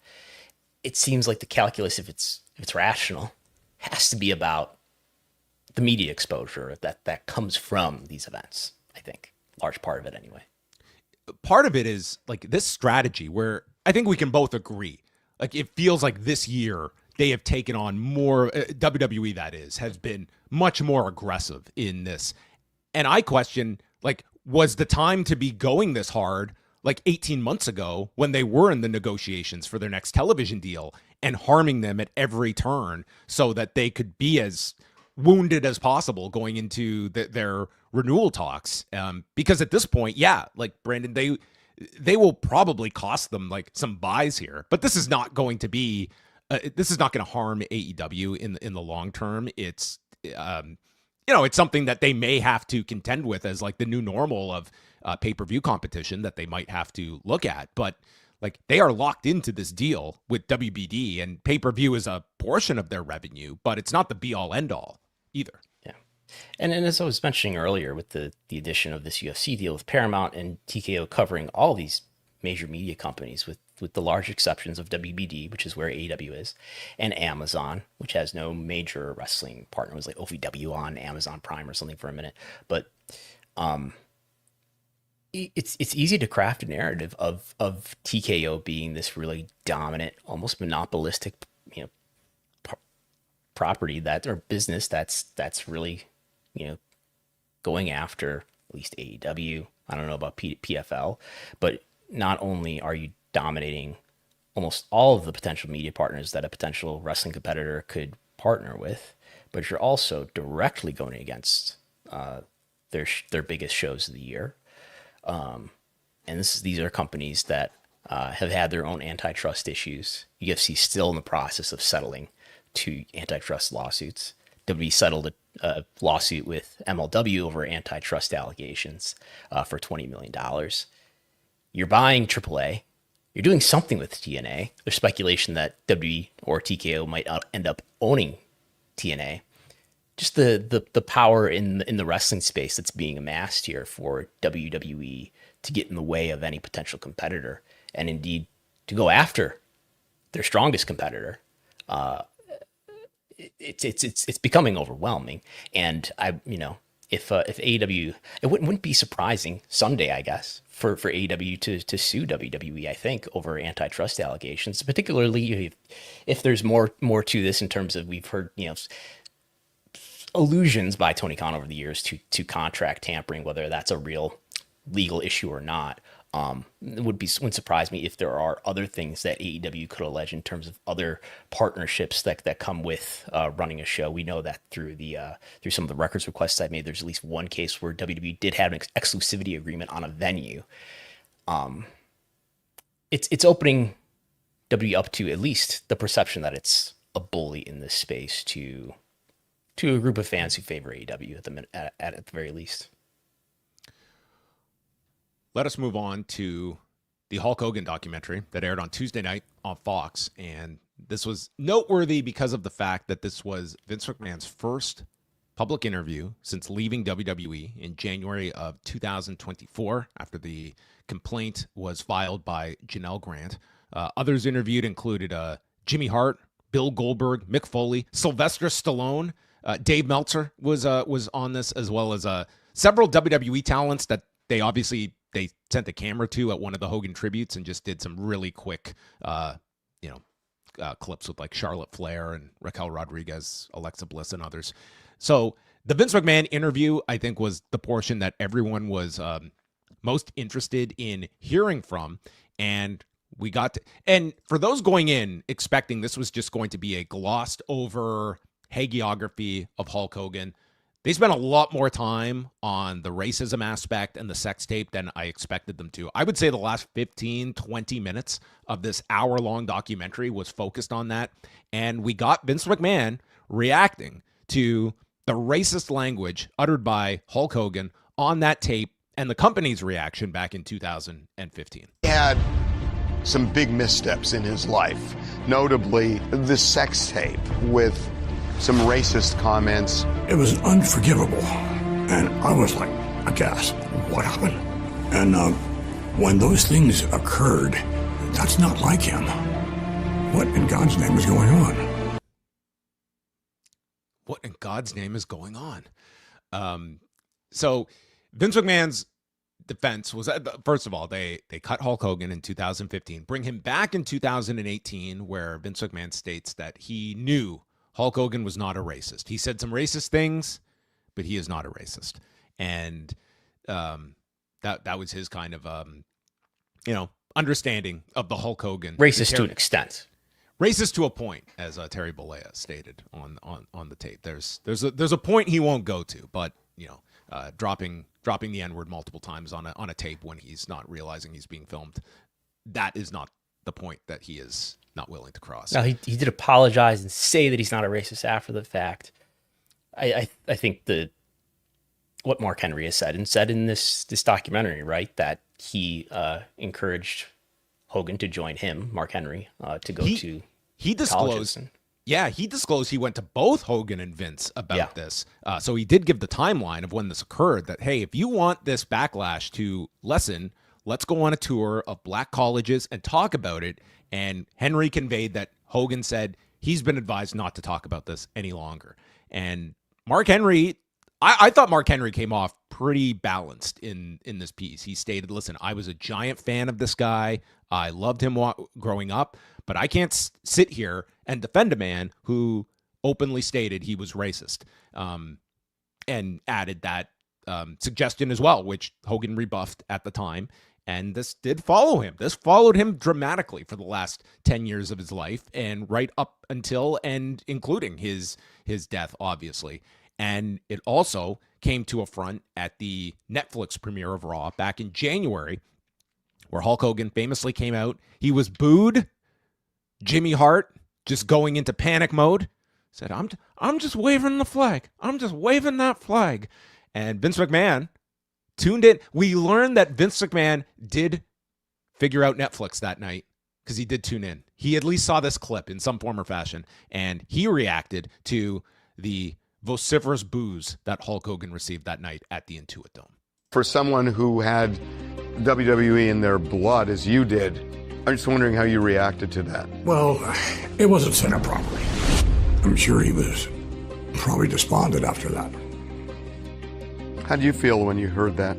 It seems like the calculus, if it's rational, has to be about the media exposure that comes from these events. I think large part of it anyway. Part of it is like this strategy where I think we can both agree. Like it feels like this year they have taken on more, WWE that is, has been much more aggressive in this. And I question, like, was the time to be going this hard like 18 months ago when they were in the negotiations for their next television deal and harming them at every turn so that they could be as wounded as possible going into their renewal talks? Because at this point, yeah, like Brandon, they will probably cost them like some buys here, but this is not going to be, this is not going to harm AEW in the long term. It's, it's something that they may have to contend with as like the new normal of pay-per-view competition that they might have to look at. But like they are locked into this deal with WBD, and pay-per-view is a portion of their revenue, but it's not the be-all end-all either. Yeah. And as I was mentioning earlier with the addition of this UFC deal with Paramount and TKO covering all these major media companies with the large exceptions of WBD, which is where AEW is, and Amazon, which has no major wrestling partner. It was like OVW on Amazon Prime or something for a minute. But it's easy to craft a narrative of TKO being this really dominant, almost monopolistic, property or business that's really, going after at least AEW. I don't know about PFL, but not only are you dominating almost all of the potential media partners that a potential wrestling competitor could partner with, but you're also directly going against their biggest shows of the year. And these are companies that have had their own antitrust issues. UFC still in the process of settling 2 antitrust lawsuits. WWE settled a lawsuit with MLW over antitrust allegations for $20 million. You're buying AAA. You're doing something with TNA. There's speculation that WWE or TKO might end up owning TNA. Just the power in the wrestling space that's being amassed here for WWE to get in the way of any potential competitor, and indeed to go after their strongest competitor. It's becoming overwhelming. And if AEW, it wouldn't be surprising someday, I guess, for AEW to sue WWE, I think, over antitrust allegations, particularly if there's more to this in terms of, we've heard, allusions by Tony Khan over the years to contract tampering, whether that's a real legal issue or not. It wouldn't surprise me if there are other things that AEW could allege in terms of other partnerships that come with running a show. We know that through some of the records requests I've made, there's at least one case where WWE did have an exclusivity agreement on a venue. It's opening WWE up to at least the perception that it's a bully in this space to a group of fans who favor AEW at the very least. Let us move on to the Hulk Hogan documentary that aired on Tuesday night on Fox. And this was noteworthy because of the fact that this was Vince McMahon's first public interview since leaving WWE in January of 2024 after the complaint was filed by Janel Grant. Others interviewed included Jimmy Hart, Bill Goldberg, Mick Foley, Sylvester Stallone. Dave Meltzer was on this, as well as several WWE talents that they sent the camera to at one of the Hogan tributes and just did some really quick, clips with like Charlotte Flair and Raquel Rodriguez, Alexa Bliss, and others. So the Vince McMahon interview, I think, was the portion that everyone was most interested in hearing from. And and for those going in expecting this was just going to be a glossed over hagiography of Hulk Hogan, they spent a lot more time on the racism aspect and the sex tape than I expected them to. I would say the last 15, 20 minutes of this hour-long documentary was focused on that. And we got Vince McMahon reacting to the racist language uttered by Hulk Hogan on that tape and the company's reaction back in 2015. He had some big missteps in his life, notably the sex tape with some racist comments. It was unforgivable, and I was like aghast. What happened? And when those things occurred, That's not like him. What in God's name is going on? What in God's name is going on? So Vince McMahon's defense was, first of all, they cut Hulk Hogan in 2015, bring him back in 2018, where Vince McMahon states that he knew Hulk Hogan was not a racist. He said some racist things, but he is not a racist. And that was his kind of, understanding of the Hulk Hogan. Racist to an extent. Racist to a point, as Terry Bollea stated on the tape. There's a point he won't go to, but dropping the N-word multiple times on a tape when he's not realizing he's being filmed, that is not the point that he is not willing to cross. Now, he did apologize and say that he's not a racist after the fact. I think what Mark Henry has said in this documentary, right, that he encouraged Hogan to join him, Mark Henry, to go to. He disclosed. Yeah, he disclosed he went to both Hogan and Vince about this. So he did give the timeline of when this occurred, that, hey, if you want this backlash to lessen, let's go on a tour of black colleges and talk about it. And Henry conveyed that Hogan said he's been advised not to talk about this any longer. And Mark Henry, I thought Mark Henry came off pretty balanced in this piece. He stated, listen, I was a giant fan of this guy. I loved him growing up, but I can't sit here and defend a man who openly stated he was racist, and added that suggestion as well, which Hogan rebuffed at the time. And this did follow him. This followed him dramatically for the last 10 years of his life, and right up until and including his death, obviously. And it also came to a front at the Netflix premiere of Raw back in January, where Hulk Hogan famously came out. He was booed. Jimmy Hart, just going into panic mode, said, I'm just waving the flag. I'm just waving that flag. And Vince McMahon tuned in. We learned that Vince McMahon did figure out Netflix that night because he did tune in. He at least saw this clip in some form or fashion, and he reacted to the vociferous boos that Hulk Hogan received that night at the Intuit Dome. For someone who had WWE in their blood as you did, I'm just wondering how you reacted to that. Well, it wasn't set up properly. I'm sure he was probably despondent after that. How do you feel when you heard that?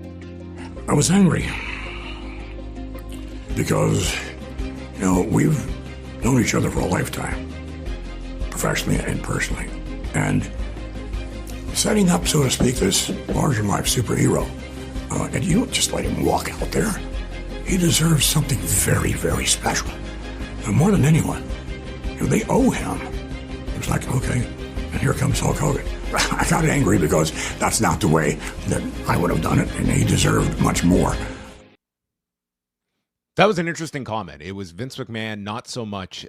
I was angry. Because, we've known each other for a lifetime. Professionally and personally. And setting up, so to speak, this larger-than-life superhero, and you don't just let him walk out there. He deserves something very, very special. And more than anyone, they owe him. It was like, okay, and here comes Hulk Hogan. I got angry because that's not the way that I would have done it, and he deserved much more. That was an interesting comment. It was Vince McMahon not so much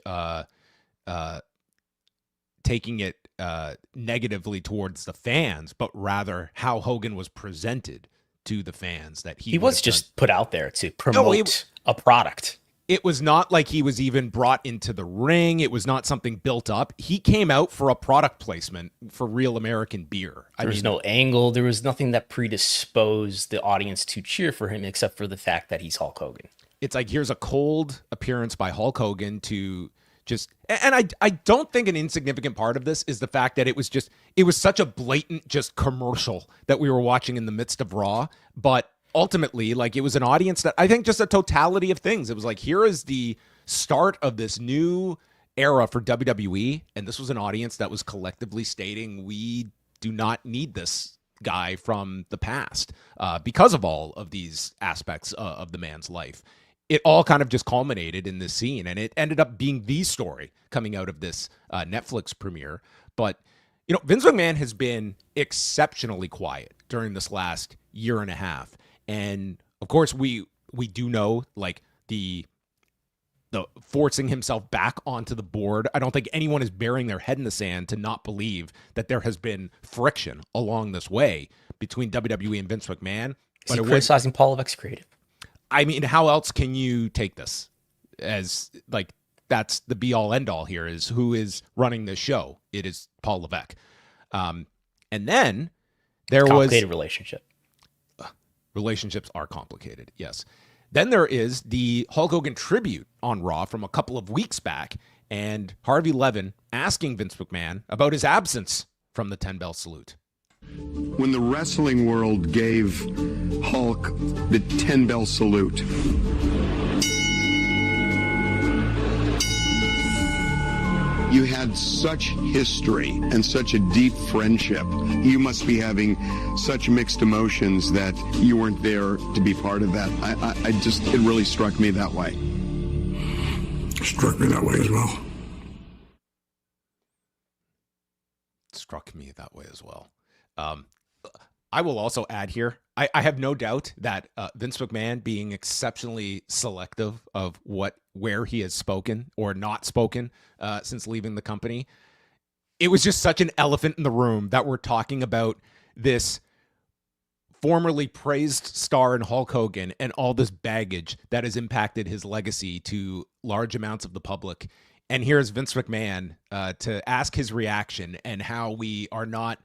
taking it negatively towards the fans, but rather how Hogan was presented to the fans. That he was just put out there to promote a product. It was not like he was even brought into the ring. It was not something built up. He came out for a product placement for Real American Beer. There was no angle. There was nothing that predisposed the audience to cheer for him except for the fact that he's Hulk Hogan. It's like, here's a cold appearance by Hulk Hogan to just, and I don't think an insignificant part of this is the fact that it was such a blatant just commercial that we were watching in the midst of Raw, but ultimately, like, it was an audience that I think just a totality of things. It was like, here is the start of this new era for WWE, and this was an audience that was collectively stating, we do not need this guy from the past because of all of these aspects of the man's life. It all kind of just culminated in this scene, and it ended up being the story coming out of this Netflix premiere. But, Vince McMahon has been exceptionally quiet during this last year and a half. And of course, we do know, like, the forcing himself back onto the board. I don't think anyone is burying their head in the sand to not believe that there has been friction along this way between WWE and Vince McMahon. Is he criticizing Paul Levesque's creative? I mean, how else can you take this as, like, that's the be-all, end-all here, is who is running this show? It is Paul Levesque. And then there was... Complicated relationship. Relationships are complicated, yes. Then there is the Hulk Hogan tribute on Raw from a couple of weeks back, and Harvey Levin asking Vince McMahon about his absence from the 10-bell salute. When the wrestling world gave Hulk the 10-bell salute, you had such history and such a deep friendship. You must be having such mixed emotions that you weren't there to be part of that. It really struck me that way. Struck me that way as well. Struck me that way as well. I will also add here, I have no doubt that Vince McMahon being exceptionally selective of where he has spoken or not spoken since leaving the company, it was just such an elephant in the room that we're talking about this formerly praised star in Hulk Hogan and all this baggage that has impacted his legacy to large amounts of the public. And here's Vince McMahon to ask his reaction and how we are not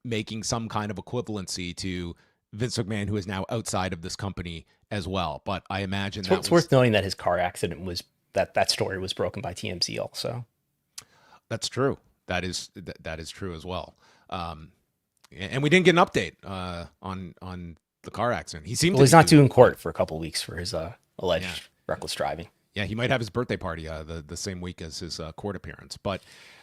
making some kind of equivalency to Vince McMahon, who is now outside of this company as well. But I imagine it's worth noting that his car accident was that story was broken by TMZ also. That's true. That is true as well. And we didn't get an update on the car accident. He's not due in court for a couple of weeks for his alleged reckless driving. Yeah, he might have his birthday party the same week as his court appearance. But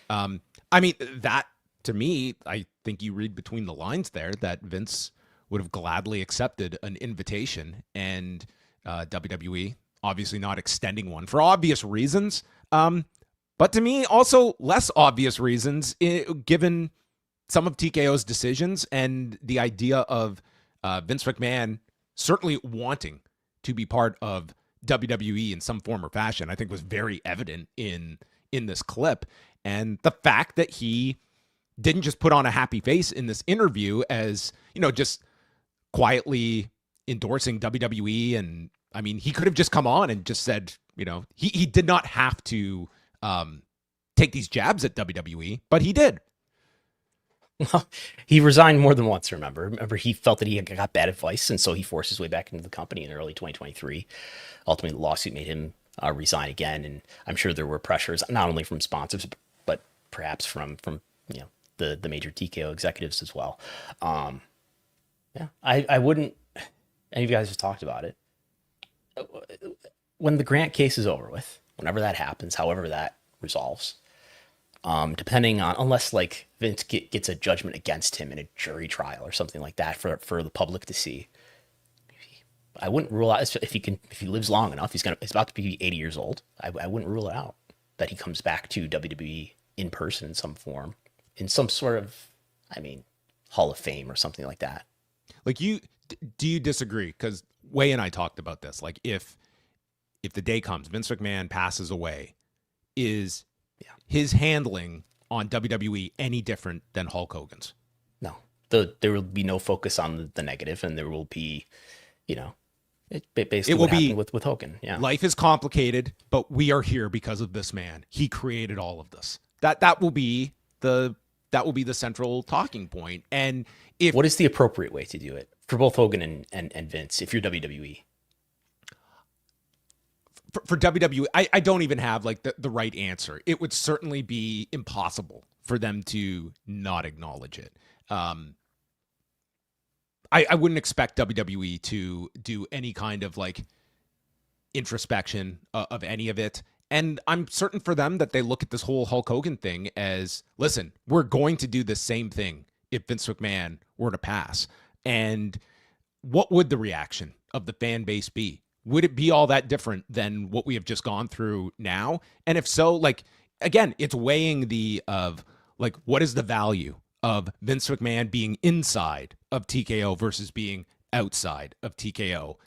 I mean, that to me, I think you read between the lines there that Vince would have gladly accepted an invitation, and WWE obviously not extending one for obvious reasons. But to me, also less obvious reasons, given some of TKO's decisions and the idea of Vince McMahon certainly wanting to be part of WWE in some form or fashion, I think was very evident in this clip. And the fact that he didn't just put on a happy face in this interview as, just quietly endorsing WWE. And I mean, he could have just come on and just said, he did not have to take these jabs at WWE, but he did. Well, he resigned more than once, remember he felt that he got bad advice, and so he forced his way back into the company in early 2023. Ultimately, the lawsuit made him resign again, and I'm sure there were pressures not only from sponsors but perhaps from the major TKO executives as well. I wouldn't, any of you guys have talked about it, when the Grant case is over with, whenever that happens, however that resolves, depending on, unless like Vince gets a judgment against him in a jury trial or something like that for the public to see, I wouldn't rule out, if he lives long enough, he's about to be 80 years old. I wouldn't rule it out that he comes back to WWE in person in some form, in some sort of, Hall of Fame or something like that. Like, do you disagree? Because Way and I talked about this. Like, if the day comes, Vince McMahon passes away, is his handling on WWE any different than Hulk Hogan's? No. There will be no focus on the negative, and there will be, basically it will be with Hogan. Yeah. Life is complicated, but we are here because of this man. He created all of this. That will be the central talking point. And what is the appropriate way to do it for both Hogan and Vince if you're WWE? For WWE, I don't even have like the right answer. It would certainly be impossible for them to not acknowledge it. I wouldn't expect WWE to do any kind of like introspection of any of it. And I'm certain for them that they look at this whole Hulk Hogan thing as, listen, we're going to do the same thing if Vince McMahon were to pass. And what would the reaction of the fan base be? Would it be all that different than what we have just gone through now? And if so, like, again, it's weighing what is the value of Vince McMahon being inside of TKO versus being outside of TKO,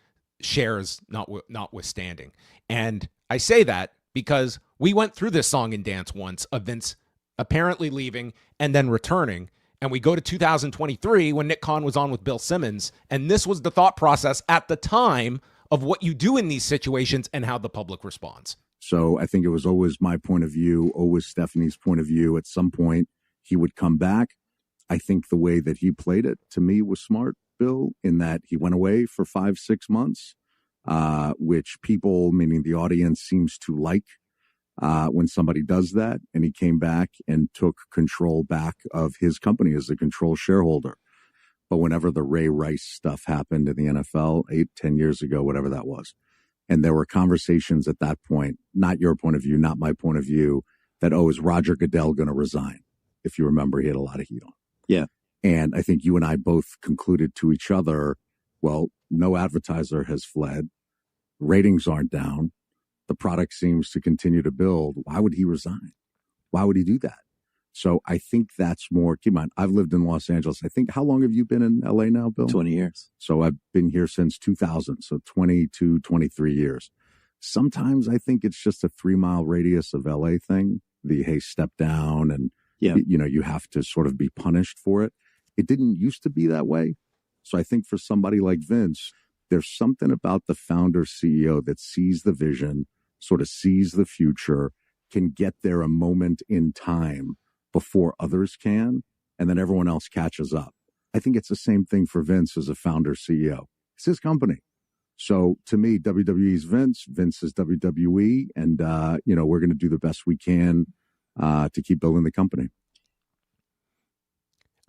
shares notwithstanding. And I say that because we went through this song and dance once of Vince apparently leaving and then returning. And we go to 2023 when Nick Khan was on with Bill Simmons. And this was the thought process at the time of what you do in these situations and how the public responds. So I think it was always my point of view, always Stephanie's point of view. At some point, he would come back. I think the way that he played it, to me, was smart, Bill, in that he went away for 5-6 months. which people, meaning the audience, seems to like when somebody does that. And he came back and took control back of his company as a control shareholder. But whenever the Ray Rice stuff happened in the NFL 8-10 years ago, whatever that was, and there were conversations at that point, not your point of view, not my point of view, that, oh, is Roger Goodell going to resign? If you remember, he had a lot of heat on. Yeah. And I think you and I both concluded to each other, well, no advertiser has fled. Ratings aren't down. The product seems to continue to build. Why would he resign? Why would he do that? So I think that's more, keep in mind, I've lived in Los Angeles. I think, how long have you been in LA now, Bill? 20 years. So I've been here since 2000. So 22, 23 years. Sometimes I think it's just a 3-mile radius of LA thing. The, hey, step down and, you have to sort of be punished for it. It didn't used to be that way. So I think for somebody like Vince, there's something about the founder CEO that sees the vision, sort of sees the future, can get there a moment in time before others can, and then everyone else catches up. I think it's the same thing for Vince as a founder CEO. It's his company. So to me, WWE's Vince, Vince is WWE, and, we're going to do the best we can to keep building the company.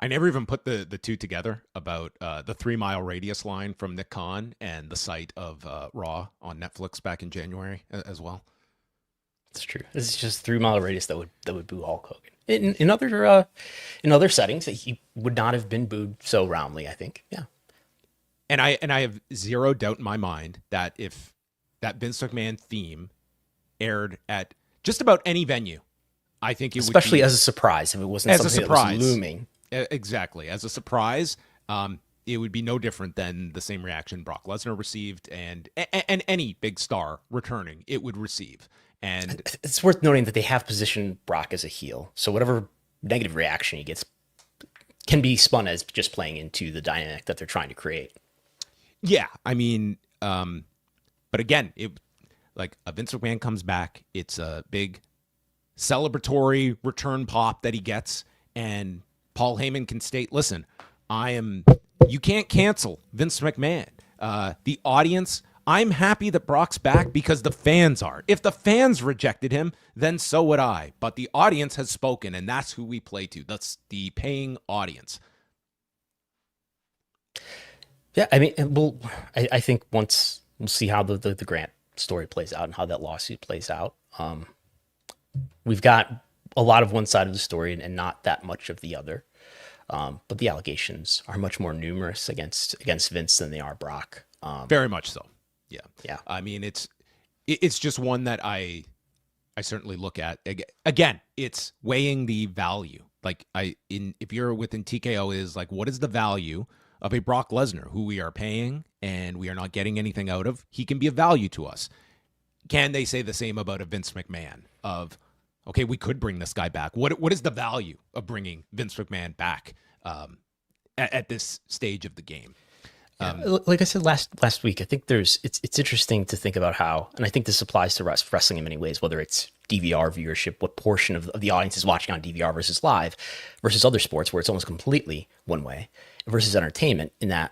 I never even put the two together about the 3-mile radius line from Nick Khan and the site of Raw on Netflix back in January as well. It's true. This is just 3-mile radius that would boo Hulk Hogan. In other settings, he would not have been booed so roundly, I think. Yeah. And I have zero doubt in my mind that if that Vince McMahon theme aired at just about any venue, I think it would, especially as a surprise, if it wasn't something that was looming. Exactly. As a surprise, it would be no different than the same reaction Brock Lesnar received and any big star returning, it would receive. And it's worth noting that they have positioned Brock as a heel. So whatever negative reaction he gets can be spun as just playing into the dynamic that they're trying to create. Yeah. I mean, but again, like a Vince McMahon comes back, it's a big celebratory return pop that he gets, and Paul Heyman can state, listen, you can't cancel Vince McMahon. The audience, I'm happy that Brock's back because the fans are. If the fans rejected him, then so would I. But the audience has spoken, and that's who we play to. That's the paying audience. Yeah, I mean, I think once we'll see how the Grant story plays out and how that lawsuit plays out. We've got a lot of one side of the story and not that much of the other. But the allegations are much more numerous against Vince than they are Brock. Very much so. Yeah. Yeah. I mean, it's just one that I certainly look at. Again, it's weighing the value. Like if you're within TKO is like, what is the value of a Brock Lesnar who we are paying and we are not getting anything out of? He can be a value to us. Can they say the same about a Vince McMahon of, okay, we could bring this guy back. What is the value of bringing Vince McMahon back at this stage of the game? Like I said last week, I think it's interesting to think about how, and I think this applies to wrestling in many ways, whether it's DVR viewership, what portion of the audience is watching on DVR versus live, versus other sports where it's almost completely one way, versus entertainment, in that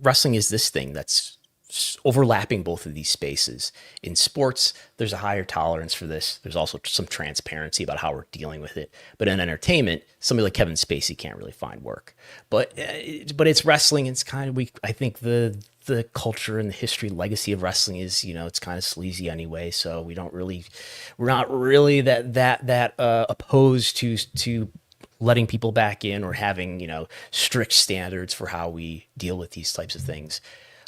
wrestling is this thing that's overlapping both of these spaces. In sports, there's a higher tolerance for this. There's also some transparency about how we're dealing with it. But in entertainment, somebody like Kevin Spacey can't really find work. But it's wrestling. It's kind of I think the culture and the history, legacy of wrestling is, it's kind of sleazy anyway. So we're not really that opposed to letting people back in or having strict standards for how we deal with these types of things.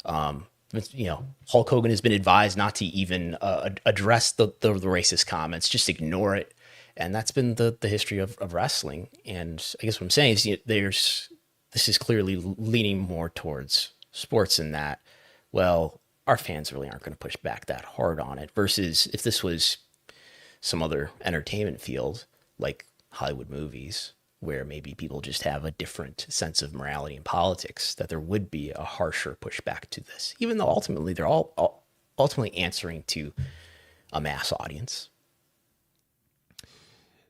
Hulk Hogan has been advised not to even address the racist comments, just ignore it. And that's been the history of wrestling. And I guess what I'm saying is this is clearly leaning more towards sports in that, well, our fans really aren't going to push back that hard on it, versus if this was some other entertainment field like Hollywood movies, where maybe people just have a different sense of morality and politics, that there would be a harsher pushback to this, even though ultimately they're all ultimately answering to a mass audience.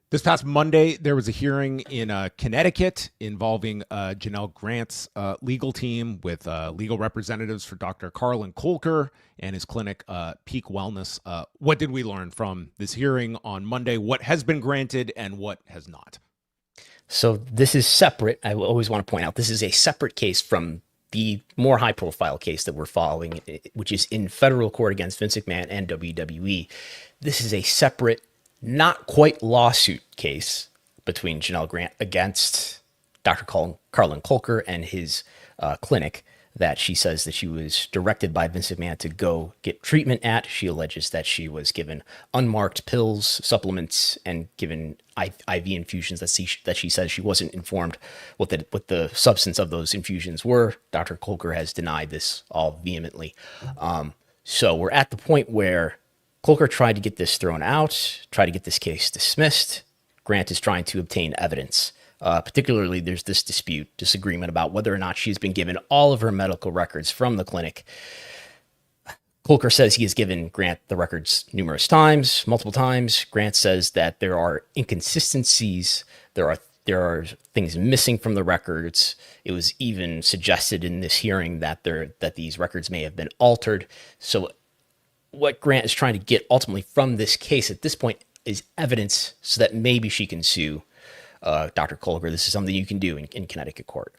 This past Monday, there was a hearing in Connecticut involving Janel Grant's legal team with legal representatives for Dr. Carlin Kolker and his clinic, Peak Wellness. What did we learn from this hearing on Monday? What has been granted and what has not? So this is separate. I always want to point out this is a separate case from the more high-profile case that we're following, which is in federal court against Vince McMahon and WWE. This is a separate, not quite lawsuit case between Janel Grant against Dr. Carlin Kolker and his clinic that she says that she was directed by Vince McMahon to go get treatment at. She alleges that she was given unmarked pills, supplements, and given IV infusions that she says she wasn't informed what the substance of those infusions were. Dr. Kolker has denied this all vehemently. So we're at the point where Kolker tried to get this thrown out, tried to get this case dismissed. Grant is trying to obtain evidence. Particularly, there's this disagreement about whether or not she's been given all of her medical records from the clinic. Kolker says he has given Grant the records numerous times, multiple times. Grant says that there are inconsistencies. There are things missing from the records. It was even suggested in this hearing that these records may have been altered. So what Grant is trying to get ultimately from this case at this point is evidence so that maybe she can sue Dr. Kolker. This is something you can do in Connecticut court.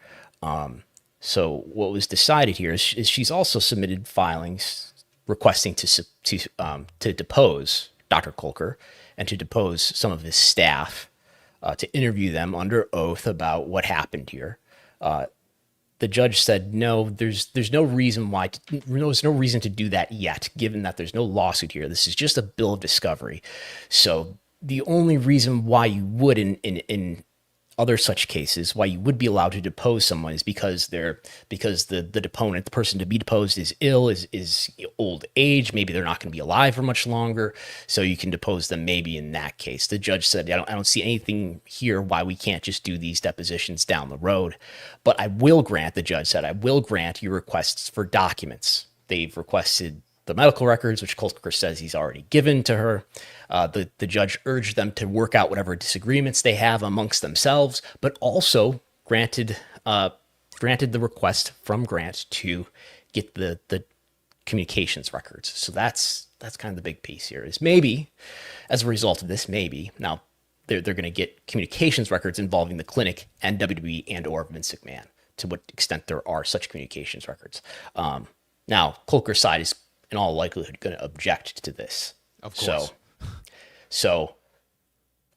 So what was decided here is she's also submitted filings requesting to depose Dr. Kolker and to depose some of his staff, to interview them under oath about what happened here. The judge said, no, there's no reason to do that yet, given that there's no lawsuit here. This is just a bill of discovery. So the only reason why you would in other such cases, why you would be allowed to depose someone is because the deponent, the person to be deposed, is ill, is old age. Maybe they're not going to be alive for much longer, so you can depose them maybe in that case. The judge said, I don't see anything here why we can't just do these depositions down the road. But the judge said, I will grant your requests for documents. They've requested the medical records, which Kolker says he's already given to her. The judge urged them to work out whatever disagreements they have amongst themselves, but also granted the request from Grant to get the communications records. So that's kind of the big piece here. Is maybe as a result of this, now they're going to get communications records involving the clinic and WWE and or Vince McMahon. To what extent there are such communications records. Now Kolker's side is in all likelihood going to object to this. Of course. So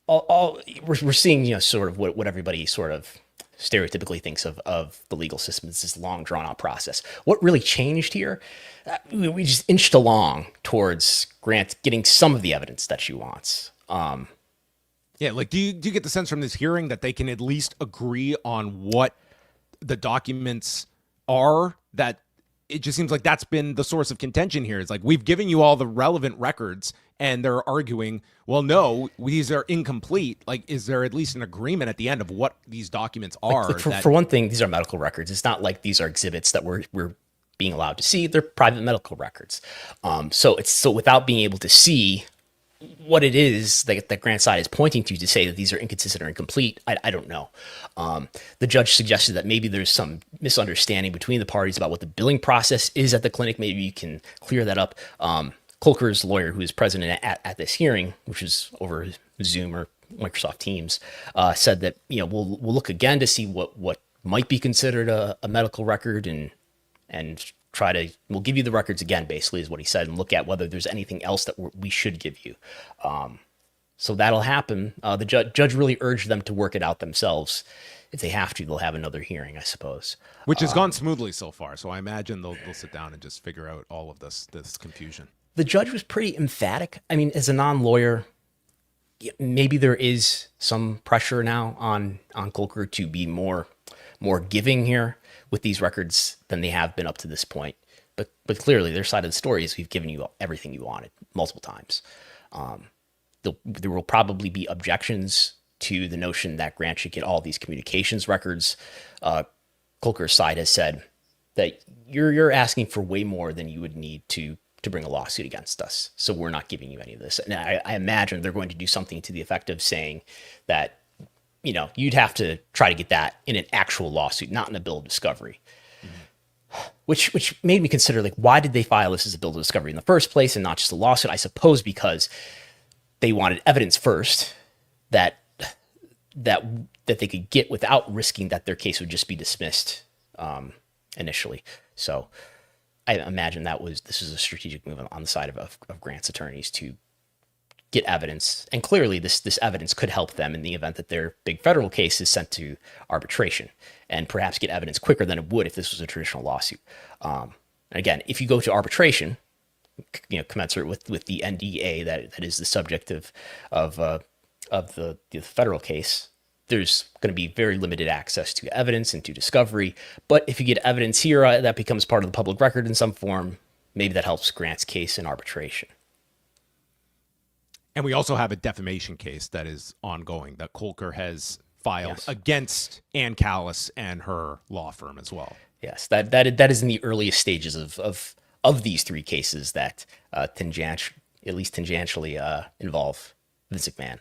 we're seeing, sort of what everybody sort of stereotypically thinks of the legal system. It's this long drawn out process. What really changed here? We just inched along towards Grant getting some of the evidence that she wants. Yeah. Like, do you get the sense from this hearing that they can at least agree on what the documents are? That it just seems like that's been the source of contention here. It's like, we've given you all the relevant records and they're arguing, well, no, these are incomplete. Like, is there at least an agreement at the end of what these documents are? For one thing, these are medical records. It's not like these are exhibits that we're being allowed to see. They're private medical records. So without being able to see what it is that Grant's side is pointing to say that these are inconsistent or incomplete, I don't know. The judge suggested that maybe there's some misunderstanding between the parties about what the billing process is at the clinic. Maybe you can clear that up. Kolker's lawyer, who is present at this hearing, which is over Zoom or Microsoft Teams, said that we'll look again to see what might be considered a medical record and we'll give you the records again, basically, is what he said, and look at whether there's anything else that we should give you. So that'll happen. The judge really urged them to work it out themselves. If they have to, they'll have another hearing, I suppose. Which has gone smoothly so far. So I imagine they'll sit down and just figure out all of this confusion. The judge was pretty emphatic. I mean, as a non-lawyer, maybe there is some pressure now on Kolker to be more giving here with these records than they have been up to this point. But clearly, their side of the story is we've given you everything you wanted multiple times. There will probably be objections to the notion that Grant should get all these communications records. Kolker's side has said that you're asking for way more than you would need to to bring a lawsuit against us. So we're not giving you any of this. And I imagine they're going to do something to the effect of saying that, you know, you'd have to try to get that in an actual lawsuit, not in a bill of discovery. Which made me consider, like, why did they file this as a bill of discovery in the first place and not just a lawsuit? I suppose because they wanted evidence first that they could get without risking that their case would just be dismissed initially. So I imagine this is a strategic move on the side of Grant's attorneys to get evidence. And clearly this evidence could help them in the event that their big federal case is sent to arbitration, and perhaps get evidence quicker than it would if this was a traditional lawsuit. And again, if you go to arbitration, you know, commensurate with the NDA that is the subject of the federal case, there's going to be very limited access to evidence and to discovery. But if you get evidence here that becomes part of the public record in some form, maybe that helps Grant's case in arbitration. And we also have a defamation case that is ongoing that Kolker has filed against Ann Callis and her law firm as well. Yes, that is in the earliest stages of these three cases that at least tangentially involve Vince McMahon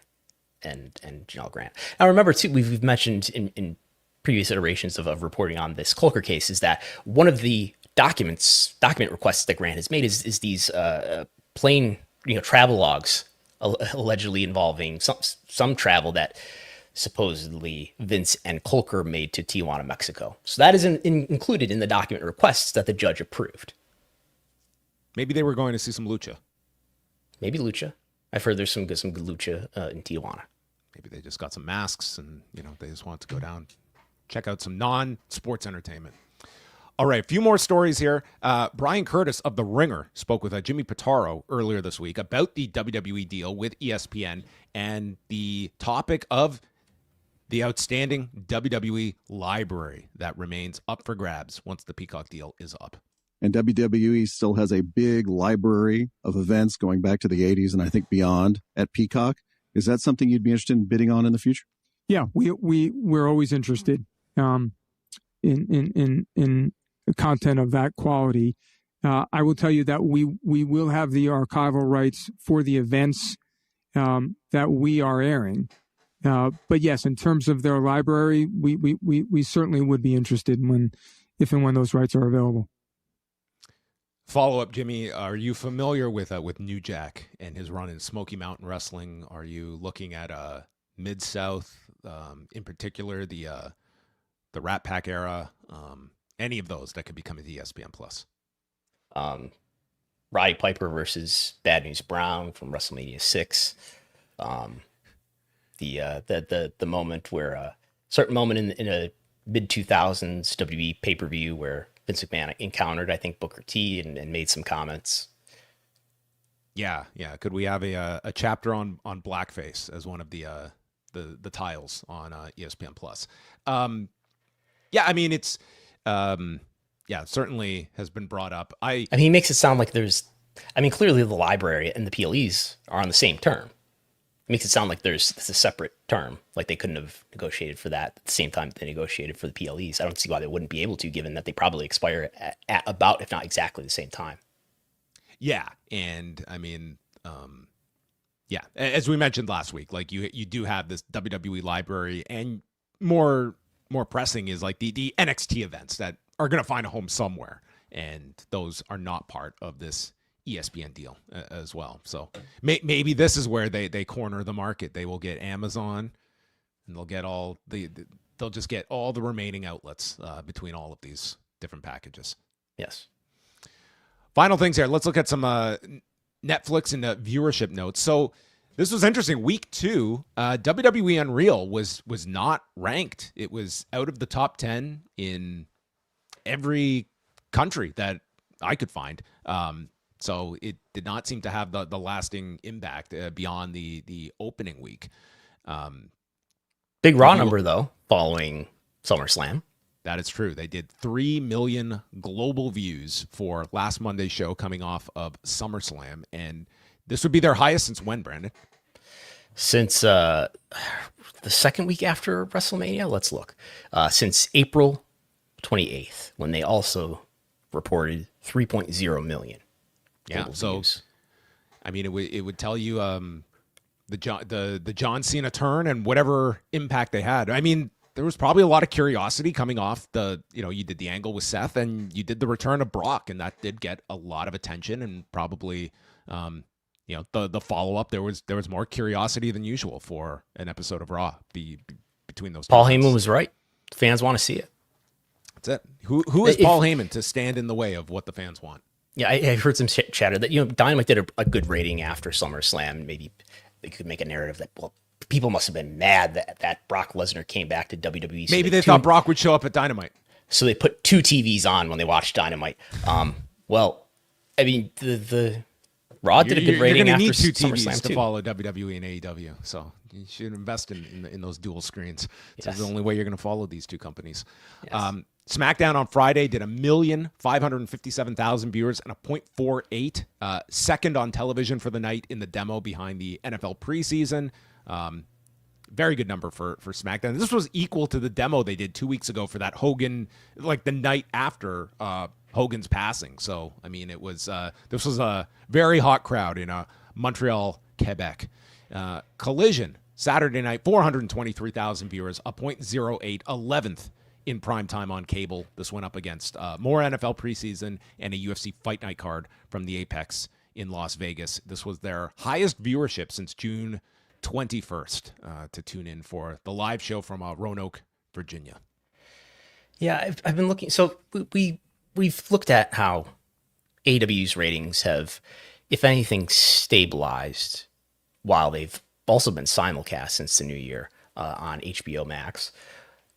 and Janel Grant. Now remember too, we've mentioned in previous iterations of reporting on this Kolker case is that one of the document requests that Grant has made is these plain, you know, travel logs allegedly involving some travel that supposedly Vince and Kolker made to Tijuana, Mexico. So that is included in the document requests that the judge approved. Maybe they were going to see some lucha. Maybe lucha. I've heard there's some good lucha in Tijuana. Maybe they just got some masks and, you know, they just want to go down, check out some non-sports entertainment. All right, a few more stories here. Brian Curtis of The Ringer spoke with Jimmy Pitaro earlier this week about the WWE deal with ESPN and the topic of the outstanding WWE library that remains up for grabs once the Peacock deal is up. And WWE still has a big library of events going back to the 80s and I think beyond at Peacock. Is that something you'd be interested in bidding on in the future? Yeah, we're always interested in content of that quality. I will tell you that we will have the archival rights for the events that we are airing. But yes, in terms of their library, we certainly would be interested if and when those rights are available. Follow up, Jimmy. Are you familiar with New Jack and his run in Smoky Mountain Wrestling? Are you looking at Mid-South, in particular the Rat Pack era? Any of those that could be coming to ESPN Plus? Roddy Piper versus Bad News Brown from WrestleMania 6. The moment where certain moment in a mid 2000s WWE pay-per-view where Vince McMahon encountered, I think, Booker T and made some comments. Yeah. Could we have a chapter on blackface as one of the tiles on ESPN Plus? Yeah, I mean it's certainly has been brought up. I mean, he makes it sound like clearly the library and the PLEs are on the same term. It makes it sound like it's a separate term, like they couldn't have negotiated for that at the same time that they negotiated for the PLEs. I don't see why they wouldn't be able to, given that they probably expire at about, if not exactly, the same time. Yeah, and I mean, as we mentioned last week, like you do have this WWE library, and more pressing is like the NXT events that are going to find a home somewhere, and those are not part of this ESPN deal as well. So maybe this is where they corner the market. They will get Amazon, and they'll get they'll just get all the remaining outlets between all of these different packages. Yes. Final things here. Let's look at some Netflix and viewership notes. So this was interesting. Week 2, WWE Unreal was not ranked. It was out of the top 10 in every country that I could find. So it did not seem to have the lasting impact beyond the opening week. Big Raw number, though, following SummerSlam. That is true. They did 3 million global views for last Monday's show coming off of SummerSlam. And this would be their highest since when, Brandon? Since the second week after WrestleMania? Let's look. Since April 28th, when they also reported 3.0 million. Yeah. So, views. I mean, it would tell you the John Cena turn and whatever impact they had. I mean, there was probably a lot of curiosity coming off you did the angle with Seth and you did the return of Brock, and that did get a lot of attention, and probably, the follow-up, there was more curiosity than usual for an episode of Raw between those two. Paul Heyman was right. Fans want to see it. That's it. Who is Paul Heyman to stand in the way of what the fans want? Yeah, I heard some chatter that, Dynamite did a good rating after SummerSlam. Maybe they could make a narrative that, well, people must have been mad that Brock Lesnar came back to WWE. So maybe they thought Brock would show up at Dynamite. So they put 2 TVs on when they watched Dynamite. Well, I mean, the Raw did a good rating after SummerSlam. You're going to need 2 TVs to follow WWE and AEW, so you should invest in those dual screens. It's the only way you're going to follow these two companies. Yes. SmackDown on Friday did 1,557,000 viewers and a .48, second on television for the night in the demo behind the NFL preseason. Very good number for SmackDown. This was equal to the demo they did 2 weeks ago for that Hogan, like the night after Hogan's passing. So, I mean, it was this was a very hot crowd in Montreal, Quebec. Collision, Saturday night, 423,000 viewers, a .08, 11th in prime time on cable. This went up against more NFL preseason and a UFC Fight Night card from the Apex in Las Vegas. This was their highest viewership since June 21st to tune in for the live show from Roanoke, Virginia. Yeah, I've been looking. So we've looked at how AEW's ratings have, if anything, stabilized while they've also been simulcast since the new year on HBO Max.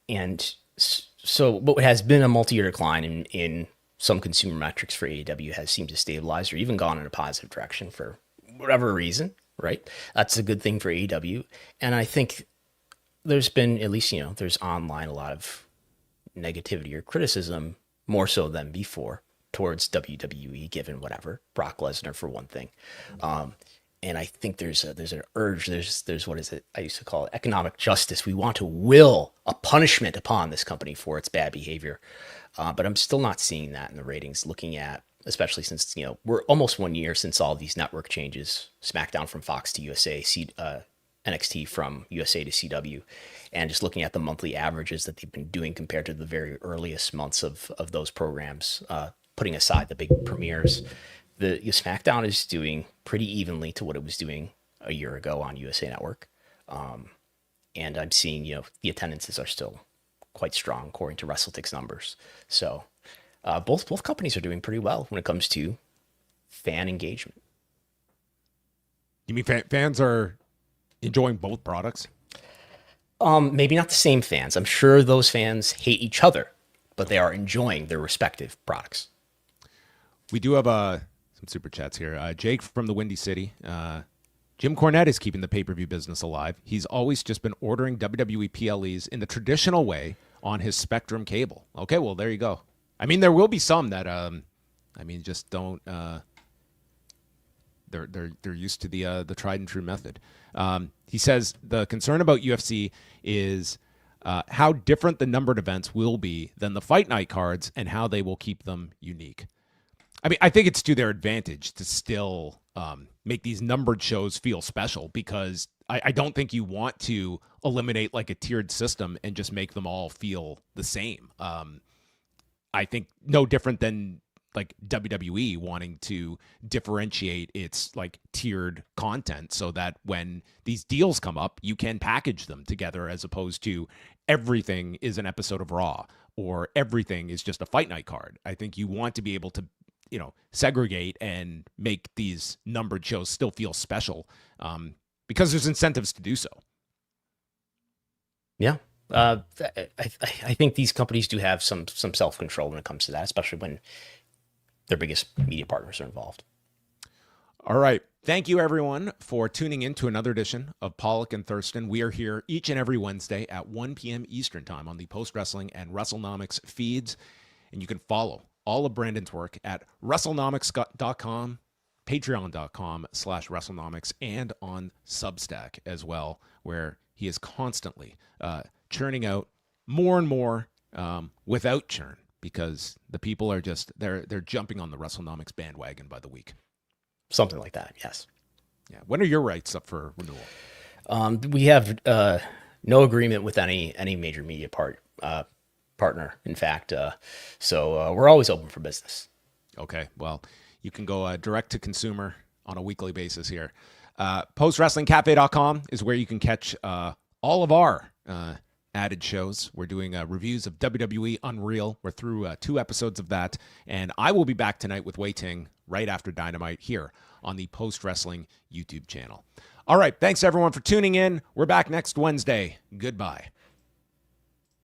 And so what has been a multi-year decline in some consumer metrics for AEW has seemed to stabilize or even gone in a positive direction for whatever reason, right? That's a good thing for AEW. And I think there's been, at least, there's online a lot of negativity or criticism, more so than before, towards WWE, given whatever, Brock Lesnar for one thing. And I think there's an urge, there's what is it? I used to call it economic justice. We want to will a punishment upon this company for its bad behavior. But I'm still not seeing that in the ratings, looking at, especially since, we're almost 1 year since all these network changes, SmackDown from Fox to USA, NXT from USA to CW, and just looking at the monthly averages that they've been doing compared to the very earliest months of those programs, putting aside the big premieres. The SmackDown is doing pretty evenly to what it was doing a year ago on USA Network. And I'm seeing, the attendances are still quite strong according to WrestleTix numbers. So both companies are doing pretty well when it comes to fan engagement. You mean fans are enjoying both products? Maybe not the same fans. I'm sure those fans hate each other, but they are enjoying their respective products. We do have some super chats here. Jake from the Windy City. Jim Cornette is keeping the pay-per-view business alive. He's always just been ordering WWE PLEs in the traditional way on his Spectrum cable. Okay, well, there you go. I mean, there will be some that, just don't. They're used to the tried and true method. He says the concern about UFC is how different the numbered events will be than the Fight Night cards and how they will keep them unique. I mean, I think it's to their advantage to still make these numbered shows feel special, because I don't think you want to eliminate like a tiered system and just make them all feel the same. I think no different than like WWE wanting to differentiate its like tiered content so that when these deals come up, you can package them together, as opposed to everything is an episode of Raw or everything is just a Fight Night card. I think you want to be able to, segregate and make these numbered shows still feel special, because there's incentives to do so. Yeah. I think these companies do have some self-control when it comes to that, especially when their biggest media partners are involved. All right. Thank you, everyone, for tuning in to another edition of Pollock and Thurston. We are here each and every Wednesday at 1 p.m. Eastern Time on the Post Wrestling and WrestleNomics feeds. And you can follow all of Brandon's work at WrestleNomics.com, Patreon.com/WrestleNomics, and on Substack as well, where he is constantly churning out more and more without churn, because the people are just, they're jumping on the WrestleNomics bandwagon by the week. Something like that, yes. Yeah. When are your rights up for renewal? We have no agreement with any major media partner, in fact. So we're always open for business. Okay. Well, you can go direct to consumer on a weekly basis here. PostWrestlingCafe.com is where you can catch all of our added shows. We're doing reviews of WWE Unreal. We're through 2 episodes of that. And I will be back tonight with Wei Ting right after Dynamite here on the Post Wrestling YouTube channel. All right. Thanks, everyone, for tuning in. We're back next Wednesday. Goodbye.